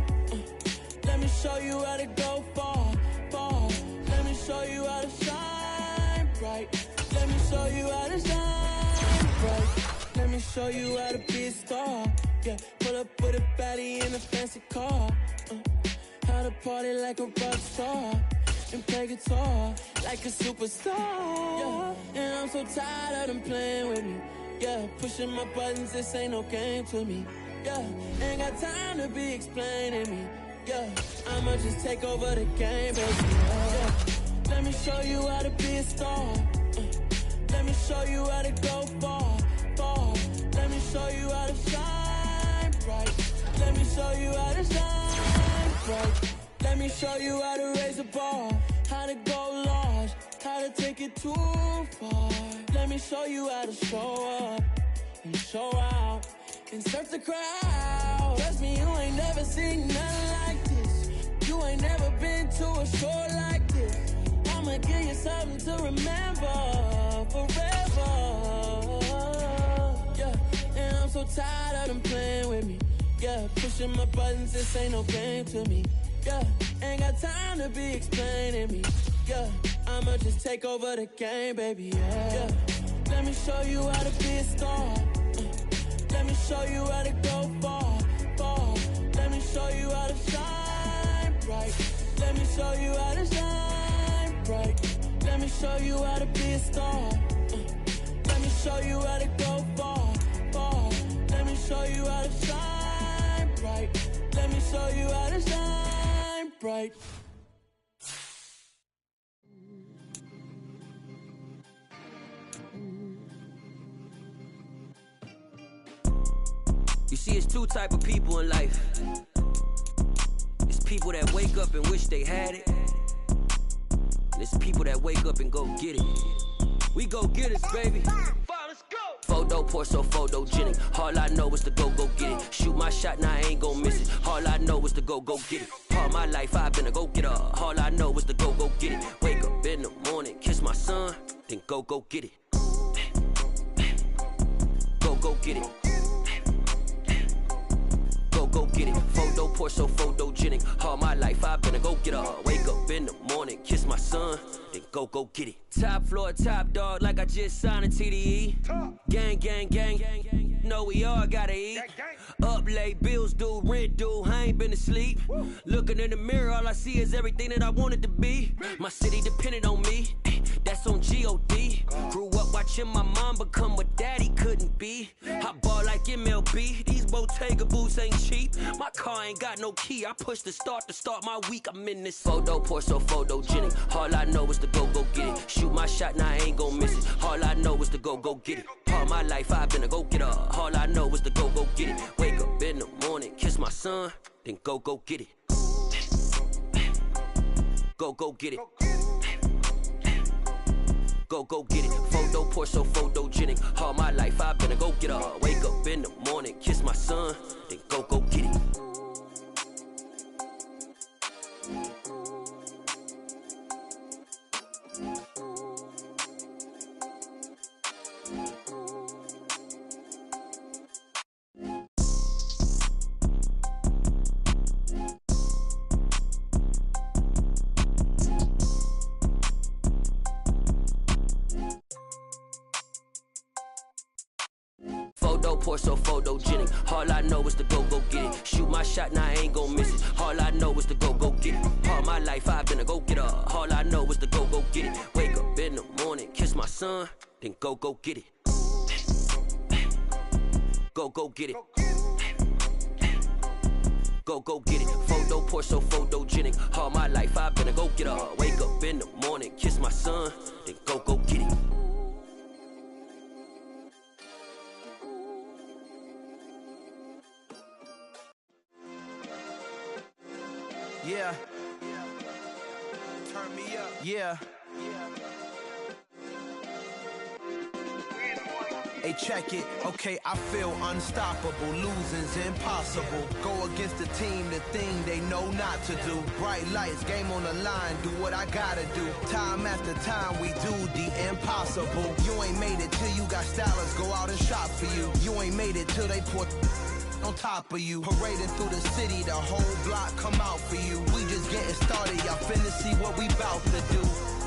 Let me show you how to go far, far. Let me show you how to shine bright. Let me show you how to shine bright. Let me show you how to be a star. Yeah, pull up with a baddie in a fancy car. How to party like a rock star and play guitar like a superstar. Yeah, and I'm so tired of them playing with me. Yeah, pushing my buttons, this ain't no game to me. Yeah, ain't got time to be explaining me. Yeah, I'ma just take over the game, baby. Yeah, let me show you how to be a star. Let me show you how to go far, far. Let me show you how to shine bright. Let me show you how to shine bright. Let me show you how to raise a bar, how to go large, how to take it too far. Let me show you how to show up and show out and surf the crowd. Trust me, you ain't never seen nothing like this. You ain't never been to a show like this. I'ma give you something to remember forever. Yeah, and I'm so tired of them playing with me. Yeah, pushing my buttons, this ain't no game to me. Yeah, ain't got time to be explaining me. Yeah, I'ma just take over the game, baby. Yeah, let me show you how to be a star. Let me show you how to go far, far. Let me show you how to shine bright. Let me show you how to shine bright. Let me show you how to be a star. Let me show you how to go far, far. Let me show you how to shine bright. Let me show you how to shine bright. You see, it's two type of people in life. It's people that wake up and wish they had it. And it's people that wake up and go get it. We go get it, baby. Photo, Porso, photogenic. All I know is to go get it. Shoot my shot, now I ain't gon' miss it. All I know is to go get it. All my life I've been a go-getter. All I know is to go get it. Wake up in the morning, kiss my son, then go get it. go get it. Go get it. Photo poor, so photogenic. All my life I've been a go-getter. Wake up in the morning, kiss my son, then go get it. Top floor, top dog, like I just signed a TDE. Gang, gang, gang, gang. Know we all gotta eat. Up late, bills due, rent due, I ain't been asleep. Looking in the mirror, all I see is everything that I wanted to be. My city depended on me, that's on G.O.D. Grew up watching my mom become what daddy couldn't be. I ball like MLB, these Bottega boots ain't cheap. My car ain't got no key, I push the start to start my week. I'm in this photo poor, so photogenic. All I know is to go get it. Shoot my shot, now I ain't gon' miss it. All I know is to go get it. All my life I've been a go-getter. All I know is to go get it. Wake up in the morning, kiss my son, then go get it. Go get it. Go get it. Photo poor, so photogenic. All my life I've been a go-getter. Wake up in the morning, kiss my son, then go get it. Photo poor, so photogenic. All I know is to go get it. Shoot my shot, now I ain't gon' miss it. All I know is to go get it. All my life I've been a go-getter. All I know is to go get it. Wake up in the morning, kiss my son, then go get it. Go get it. Go get it. Photo poor, so photogenic. All my life I've been a go-getter. Wake up in the morning, kiss my son, then go get it. Yeah. Turn me up. Yeah. Hey, check it. Okay, I feel unstoppable. Losing's impossible. Go against the team, the thing they know not to do. Bright lights, game on the line. Do what I gotta do. Time after time, we do the impossible. You ain't made it till you got stylists go out and shop for you. You ain't made it till they put on top of you. Parading through the city, the whole block come out for you. We just getting started, y'all finna see what we bout to do.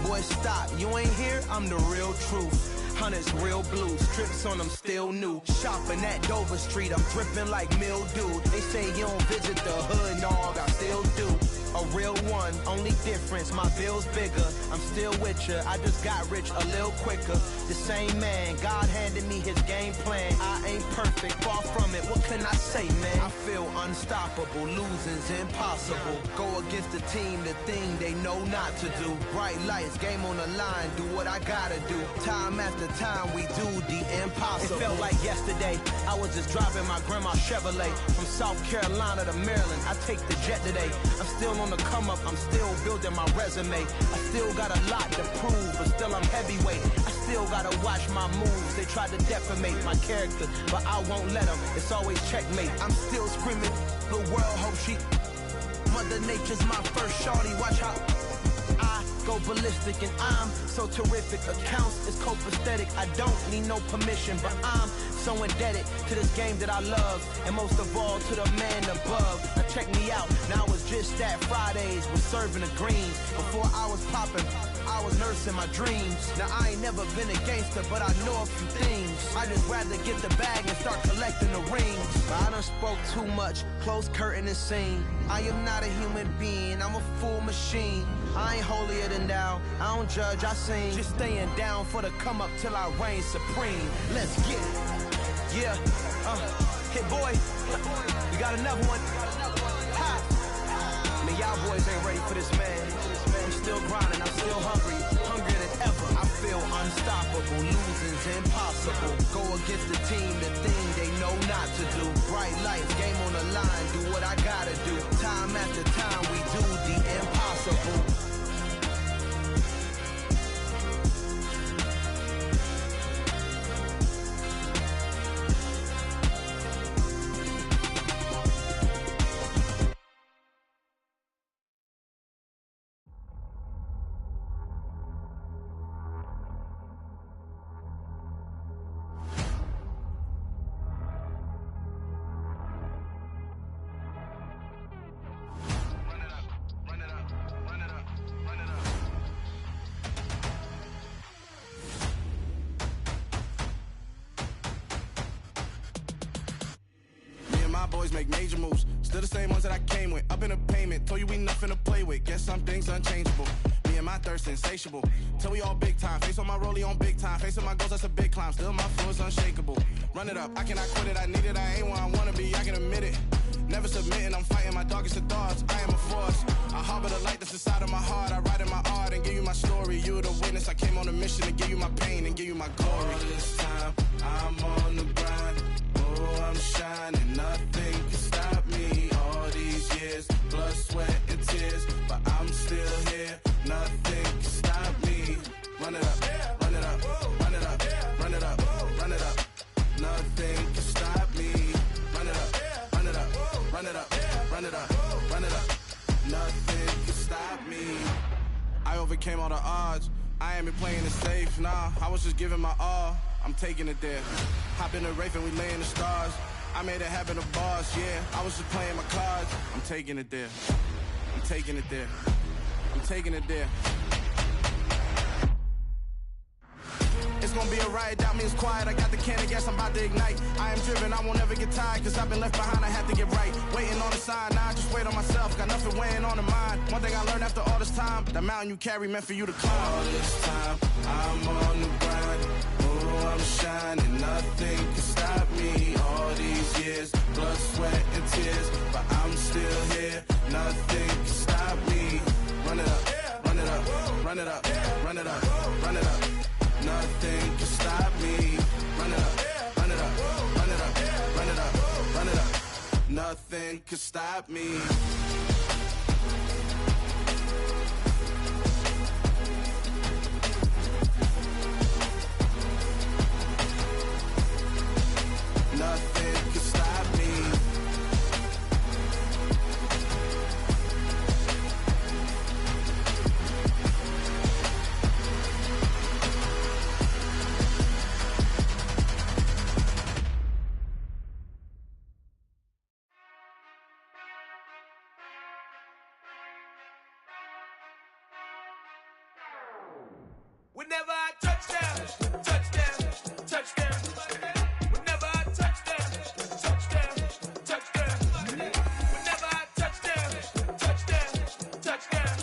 Boy, stop, you ain't here, I'm the real truth. Hunters, real blue, strips on them still new. Shopping at Dover Street, I'm dripping like mildew. They say you don't visit the hood, dog, I still do. A real one, only difference, my bill's bigger. I'm still with ya, I just got rich a little quicker. The same man, God handed me his game plan. I ain't perfect, far from it, what can I say, man? I feel unstoppable, losing's impossible. Go against the team, the thing they know not to do. Bright lights, game on the line, do what I gotta do. Time after time, we do the impossible. It felt like yesterday, I was just driving my grandma's Chevrolet. From South Carolina to Maryland, I take the jet today. I'm still on the come up, I'm still building my resume. I still got a lot to prove, but still I'm heavyweight. I still gotta watch my moves. They tried to defamate my character, but I won't let them. It's always checkmate. I'm still screaming, the world hope she. Mother Nature's my first shorty. Watch how I go ballistic, and I'm so terrific. Accounts is copacetic. I don't need no permission, but I'm so indebted to this game that I love, and most of all to the man above. Now check me out, now it's just that Fridays was serving the greens. Before I was popping, I was nursing my dreams. Now I ain't never been a gangster, but I know a few things. I just rather get the bag and start collecting the rings. But I done spoke too much, close curtain and scene. I am not a human being, I'm a full machine. I ain't holier than thou, I don't judge, I sing. Just staying down for the come up till I reign supreme. Let's get it. Yeah, hit boy, we got another one. Ha! Man, y'all boys ain't ready for this, man. I'm still grinding, I'm still hungry, hungrier than ever. I feel unstoppable, losing's impossible. Go against the team, the thing they know not to do. Bright lights, game on the line, do what I gotta do. Time after time, we do the impossible. my boys make major moves. Still the same ones that I came with. Up in a payment, told you we nothing to play with. Guess some things unchangeable. Me and my thirst insatiable. Till we all big time. Face on my rollie on big time. Facing my goals, that's a big climb. Still my flow is unshakable. Run it up, I cannot quit it. I need it, I ain't where I wanna be, I can admit it. Never submitting, I'm fighting my darkest of thoughts. I am a force. I harbor the light that's inside of my heart. I write in my art and give you my story. You're the witness. I came on a mission to give you my pain and give you my glory. All this time, I'm on the grind. Oh, I'm shining. Nothing can stop me. All these years, blood, sweat, and tears. But I'm still here. Nothing can stop me. Run it up, run it up, run it up, run it up, run it up. Nothing can stop me. Run it up, run it up, run it up, run it up, run it up. Nothing can stop me. I overcame all the odds. I ain't been playing it safe, nah. I was just giving my all. I'm taking it there. Hop in the Wraith and we lay in the stars. I made it happen to boss, yeah. I was just playing my cards. I'm taking it there. I'm taking it there. I'm taking it there. It's gonna be a riot, doubt me it's quiet. I got the can of gas, I'm about to ignite. I am driven, I won't ever get tired, cause I've been left behind, I have to get right. Waiting on the sign, now I just wait on myself. Got nothing weighing on the mind. One thing I learned after all this time, the mountain you carry meant for you to climb. All this time, I'm on the grind. Oh, I'm shining, nothing can stop me. All these years, blood, sweat, and tears. But I'm still here, nothing can stop me. Run it up, run it up, run it up, run it up, run it up. Nothing can stop me. Run it up, run it up, run it up, run it up, run it up. Nothing can stop me. Nothing can stop me. Whenever I touchdown, touchdown, touchdown. Whenever I touchdown, touchdown, touchdown. Whenever I touchdown, touchdown, touchdown.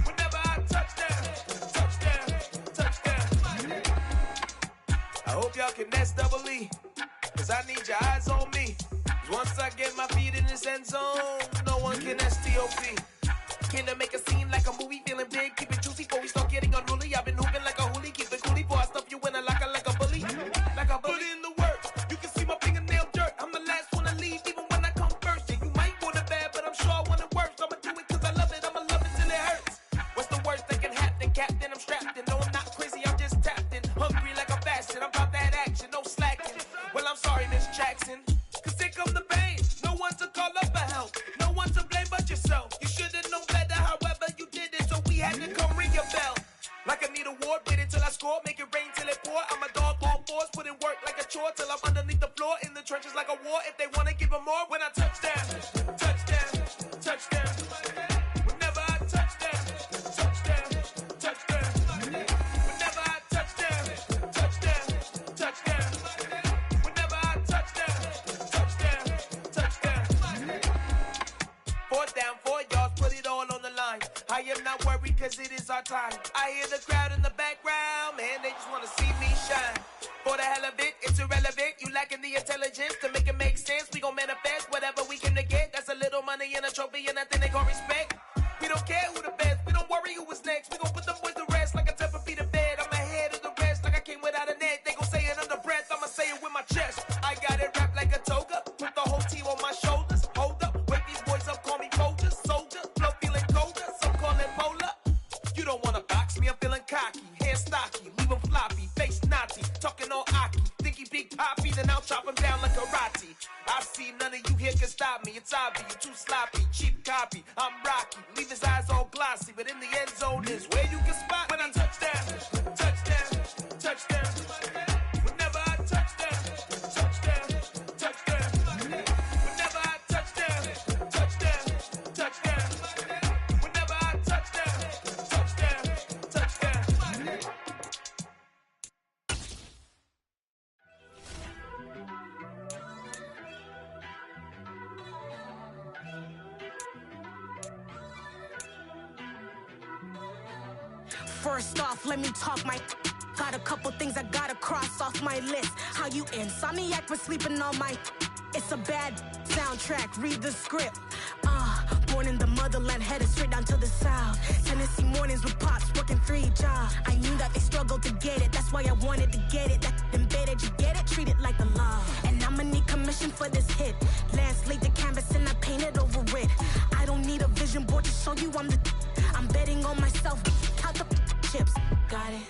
Whenever I touchdown, touchdown, touchdown. I hope y'all can nest double E, cause I need your eyes on me. Cause once I get my feet in this end zone, no one can STOP. Can I make a scene like a movie, feeling big, keep it juicy before we start getting unruly. I've been hooping like a hoolie, keep it coolie before I stuff you in a locker like a bully. Like a bully. Put in the work, you can see my fingernail dirt. I'm the last one to leave, even when I come first. Yeah, you might want it bad, but I'm sure I want it worse. I'ma do it cause I love it, I'ma love it till it hurts. What's the worst that can happen, Captain? I'm strapped in, no I'm not crazy, I'm just tapped in. Hungry like I'm fasting, I'm about that action, no slacking. Well, I'm sorry, Miss Jackson, cause here come the pain. No one to call up for help, no one to blame but yourself. You should've known better, however you did it, so we had to come ring your bell. Like I need a ward, wait until I score, make it rain till it pour. I'm a dog on force, put in work like a chore till I'm underneath the floor, in the trenches like a war. If they wanna give them more, when I touchdown, touchdown, touchdown. Whenever I touchdown, touchdown, touchdown. Whenever I touchdown, touchdown, touchdown. Whenever I touchdown, touchdown, touchdown. Fourth down, 4 yards, put it all on the line. I am not worried cause it is our time. I hear the crowd in the background, man, they just wanna see me shine. For the hell of it, it's irrelevant. You lacking the intelligence to make it make sense. We gon' manifest whatever we can to get. That's a little money and a trophy and nothing they gon' respect. We don't care who the best, we don't worry who is next. We gon' put them boys to rest like a Tempur-Pedic bed. I'm ahead of the rest like I came without a net. They gon' say it under breath, I'ma say it with my chest. I got it wrapped like a toga, put the whole team on my shoulders. Hold up, wake these boys up, call me Folger, soldier. Flow feeling colder, some call it polar. You don't wanna box me, I'm feeling cocky. Hair stocky, leave him floppy, face naughty. Talking all aki, think he big poppy, then I'll chop him down like karate. I see none of you here can stop me. It's obvious, you too sloppy, cheap copy. I'm Rocky, leave his eyes all glossy, but in the end zone is where you can spot when I touchdown, touchdown, touchdown. Whenever I touchdown, touchdown, touchdown. Whenever I touchdown, touchdown, touchdown. Whenever I touchdown, touchdown, touchdown. First off, let me talk my. Got a couple things I gotta cross off my list. How you insomniac for sleeping on my. It's a bad soundtrack, read the script. Born in the motherland, headed straight down to the south. Tennessee mornings with pops, working 3 jobs. I knew that they struggled to get it, that's why I wanted to get it. That embedded, you get it, treat it like the law. And I'ma need commission for this hit. Lance laid the canvas and I painted over it. I don't need a vision board to show you I'm betting on myself, count the chips. Got it.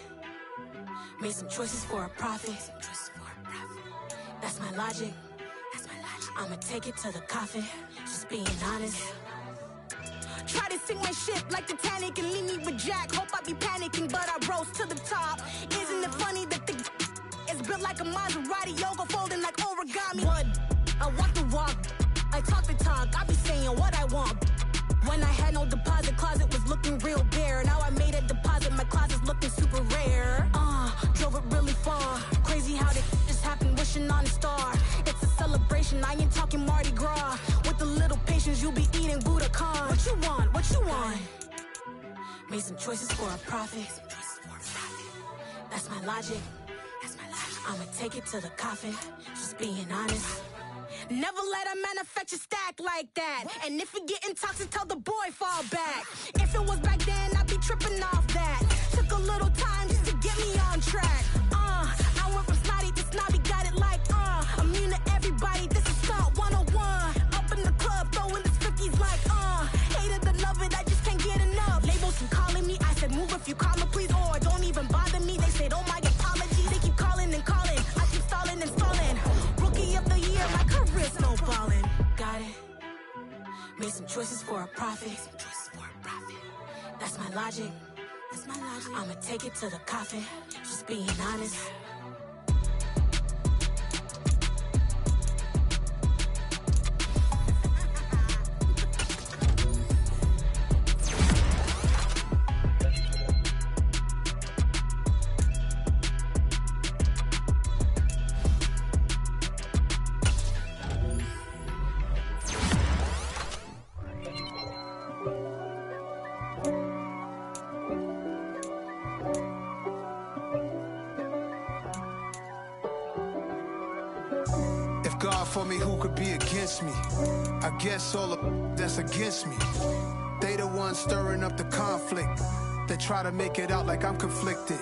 Made some choices for a profit. That's my logic. I'ma take it to the coffin, just being honest. Try to sink my ship like Titanic and leave me with Jack. Hope I be panicking, but I rose to the top. Isn't it funny that the is built like a Maserati, yoga folding like origami? What? I walk the walk, I talk the talk, I be saying what I want. When I had no deposit, closet was looking real bare. Now I made a deposit, my closet's looking super rare. Drove it really far. Crazy how this just happened, wishing on a star. It's a celebration, I ain't talking Mardi Gras. With a little patience, you'll be eating Budokan. What you want? What you want? Made some choices for a profit. That's my logic. I'ma take it to the coffin, just being honest. Never let a manufacture stack like that. And if it getting toxic, tell the boy fall back. If it was back then, I'd be tripping off that. Took a little time just to get me on track. I went from snotty to snobby, got it like immune to everybody, this is Stunt 101. Up in the club, throwing the 50s like hate it or love it, I just can't get enough. Labels keep calling me, I said move if you call me please, or don't even bother me. They said oh my apologies, they keep calling and calling. I keep stalling and stalling. Rookie of the year, my career snowballing. Got it. Made some choices for a profit. That's my logic. I'ma take it to the coffin, just being honest. For me, who could be against me? I guess all of that's against me. They the ones stirring up the conflict. They try to make it out like I'm conflicted.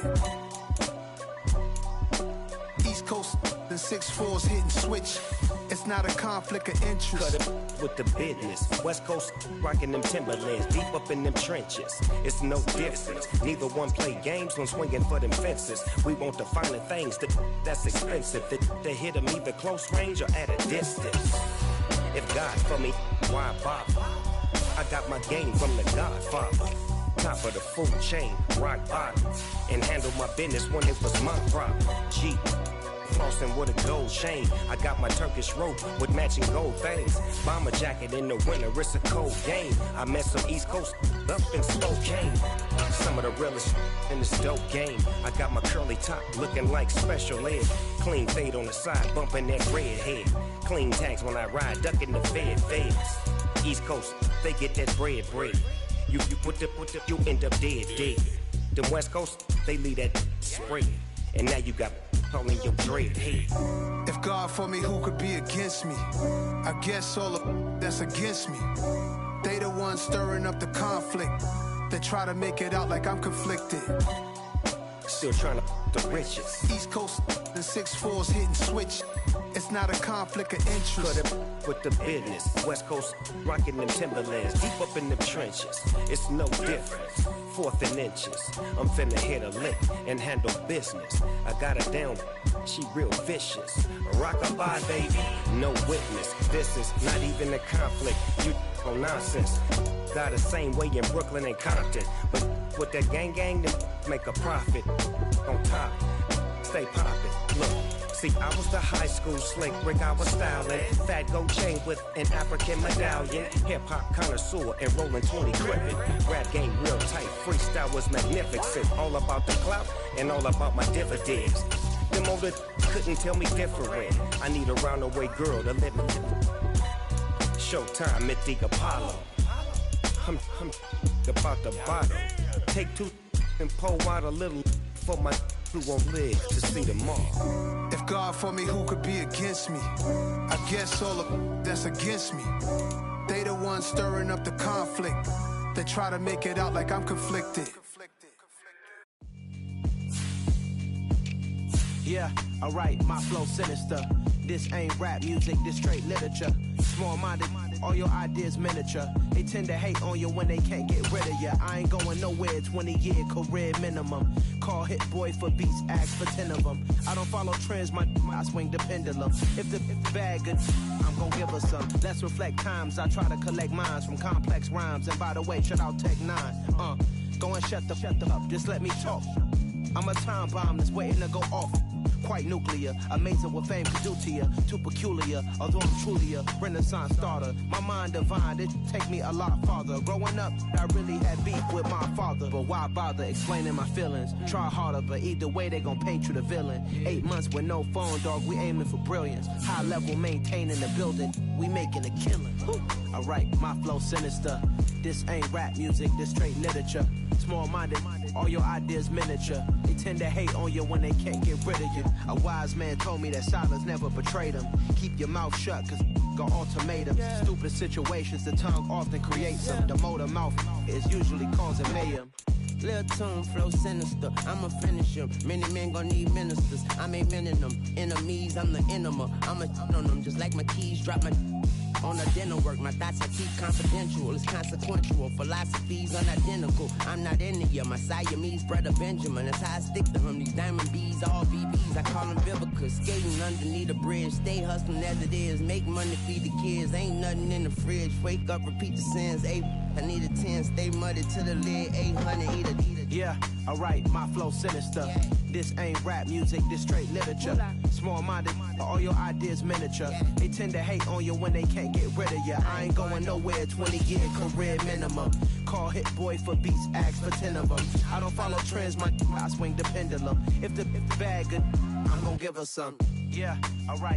East Coast and 6'4s hitting switch. It's not a conflict of interest. Cut it with the business. West Coast rocking them Timberlands, deep up in them trenches. It's no difference. Neither one play games when swinging for them fences. We want the finer things that's expensive. They hit them either close range or at a distance. If God for me, why bother? I got my game from the Godfather. Top of the food chain, rock bottom, and handle my business when it was my problem. G. Flossing with a gold chain. I got my Turkish rope with matching gold things. Bomber jacket in the winter, it's a cold game. I met some East Coast up in Spokane. Some of the realest in this dope game. I got my curly top looking like special ed. Clean fade on the side, bumping that red head. Clean tags when I ride, ducking the feds. East Coast, they get that bread. You put the, you end up dead. The West Coast, they leave that spread. And now you got all in your dread head. If God for me, who could be against me? I guess all of that's against me. They the ones stirring up the conflict. They try to make it out like I'm conflicted. Still trying to the riches. East Coast and 6'4s hitting switch. It's not a conflict of interest. Cut it with the business. West Coast rocking them Timberlands, deep up in them trenches. It's no difference. 4th and inches. I'm finna hit a lick and handle business. I got her down, she real vicious. Rockabye, baby, no witness. This is not even a conflict. You on nonsense. Got the same way in Brooklyn and Compton. But with that gang, then make a profit. On top, stay poppin'. Look. See, I was the high school slick Rick, I was styling. Fat gold chain with an African medallion. Hip-hop connoisseur and rolling 20 gripping. Rap game real tight, freestyle was magnificent. All about the clout and all about my dividends. Them older couldn't tell me different. I need a round-the-way girl to let me. Showtime at the Apollo. I'm about the bottom. Take 2 and pour out a little for my who won't live to see tomorrow. If God for me, who could be against me? I guess all of that's against me. They the ones stirring up the conflict. They try to make it out like I'm conflicted. Yeah, alright, my flow sinister. This ain't rap music, this straight literature. Small-minded, all your ideas miniature. They tend to hate on you when they can't get rid of you. I ain't going nowhere, 20-year career minimum. Call Hit Boy for beats, ask for 10 of them. I don't follow trends, I swing the pendulum. If the bag good, I'm gon' give her some. Let's reflect times, I try to collect minds from complex rhymes. And by the way, shout out Tech 9. Go and shut the up, just let me talk. I'm a time bomb that's waiting to go off. Quite nuclear, amazing what fame can do to you. Too peculiar, although I'm truly a renaissance starter. My mind divine, it take me a lot farther. Growing up, I really had beef with my father. But why bother explaining my feelings? Try harder, but either way they gon' paint you the villain. 8 months with no phone, dog, we aiming for brilliance. High level maintaining the building, we making a killing. Alright, my flow sinister. This ain't rap music, this straight literature. Small-minded, all your ideas miniature. They tend to hate on you when they can't get rid of you. A wise man told me that silence never betrayed him. Keep your mouth shut, cause got ultimatums. Stupid situations, the tongue often creates them. The motor mouth is usually causing mayhem. Lil' tune, flow sinister, I'ma finish him. Many men gon' need ministers, I ain't mending them. Enemies, I'm the enema, I'ma on them. Just like my keys, drop my on the dinner work. My thoughts I keep confidential, it's consequential. Philosophies unidentical, I'm not into you. My Siamese brother Benjamin, that's how I stick to him. These diamond bees, all BBs, I call them Vivica. Skating underneath the bridge, stay hustling as it is. Make money, feed the kids, ain't nothing in the fridge. Wake up, repeat the sins, I need a 10, stay muddy to the lid, 800, eat it. Yeah, alright, my flow sinister. This ain't rap music, this straight literature. Small-minded, all your ideas miniature. They tend to hate on you when they can't get rid of you. I ain't going nowhere, 20-year career minimum. Call Hit Boy for beats, ask for 10 of them. I don't follow trends, I swing the pendulum. If the bag good, I'm gon' give her some. Yeah, alright.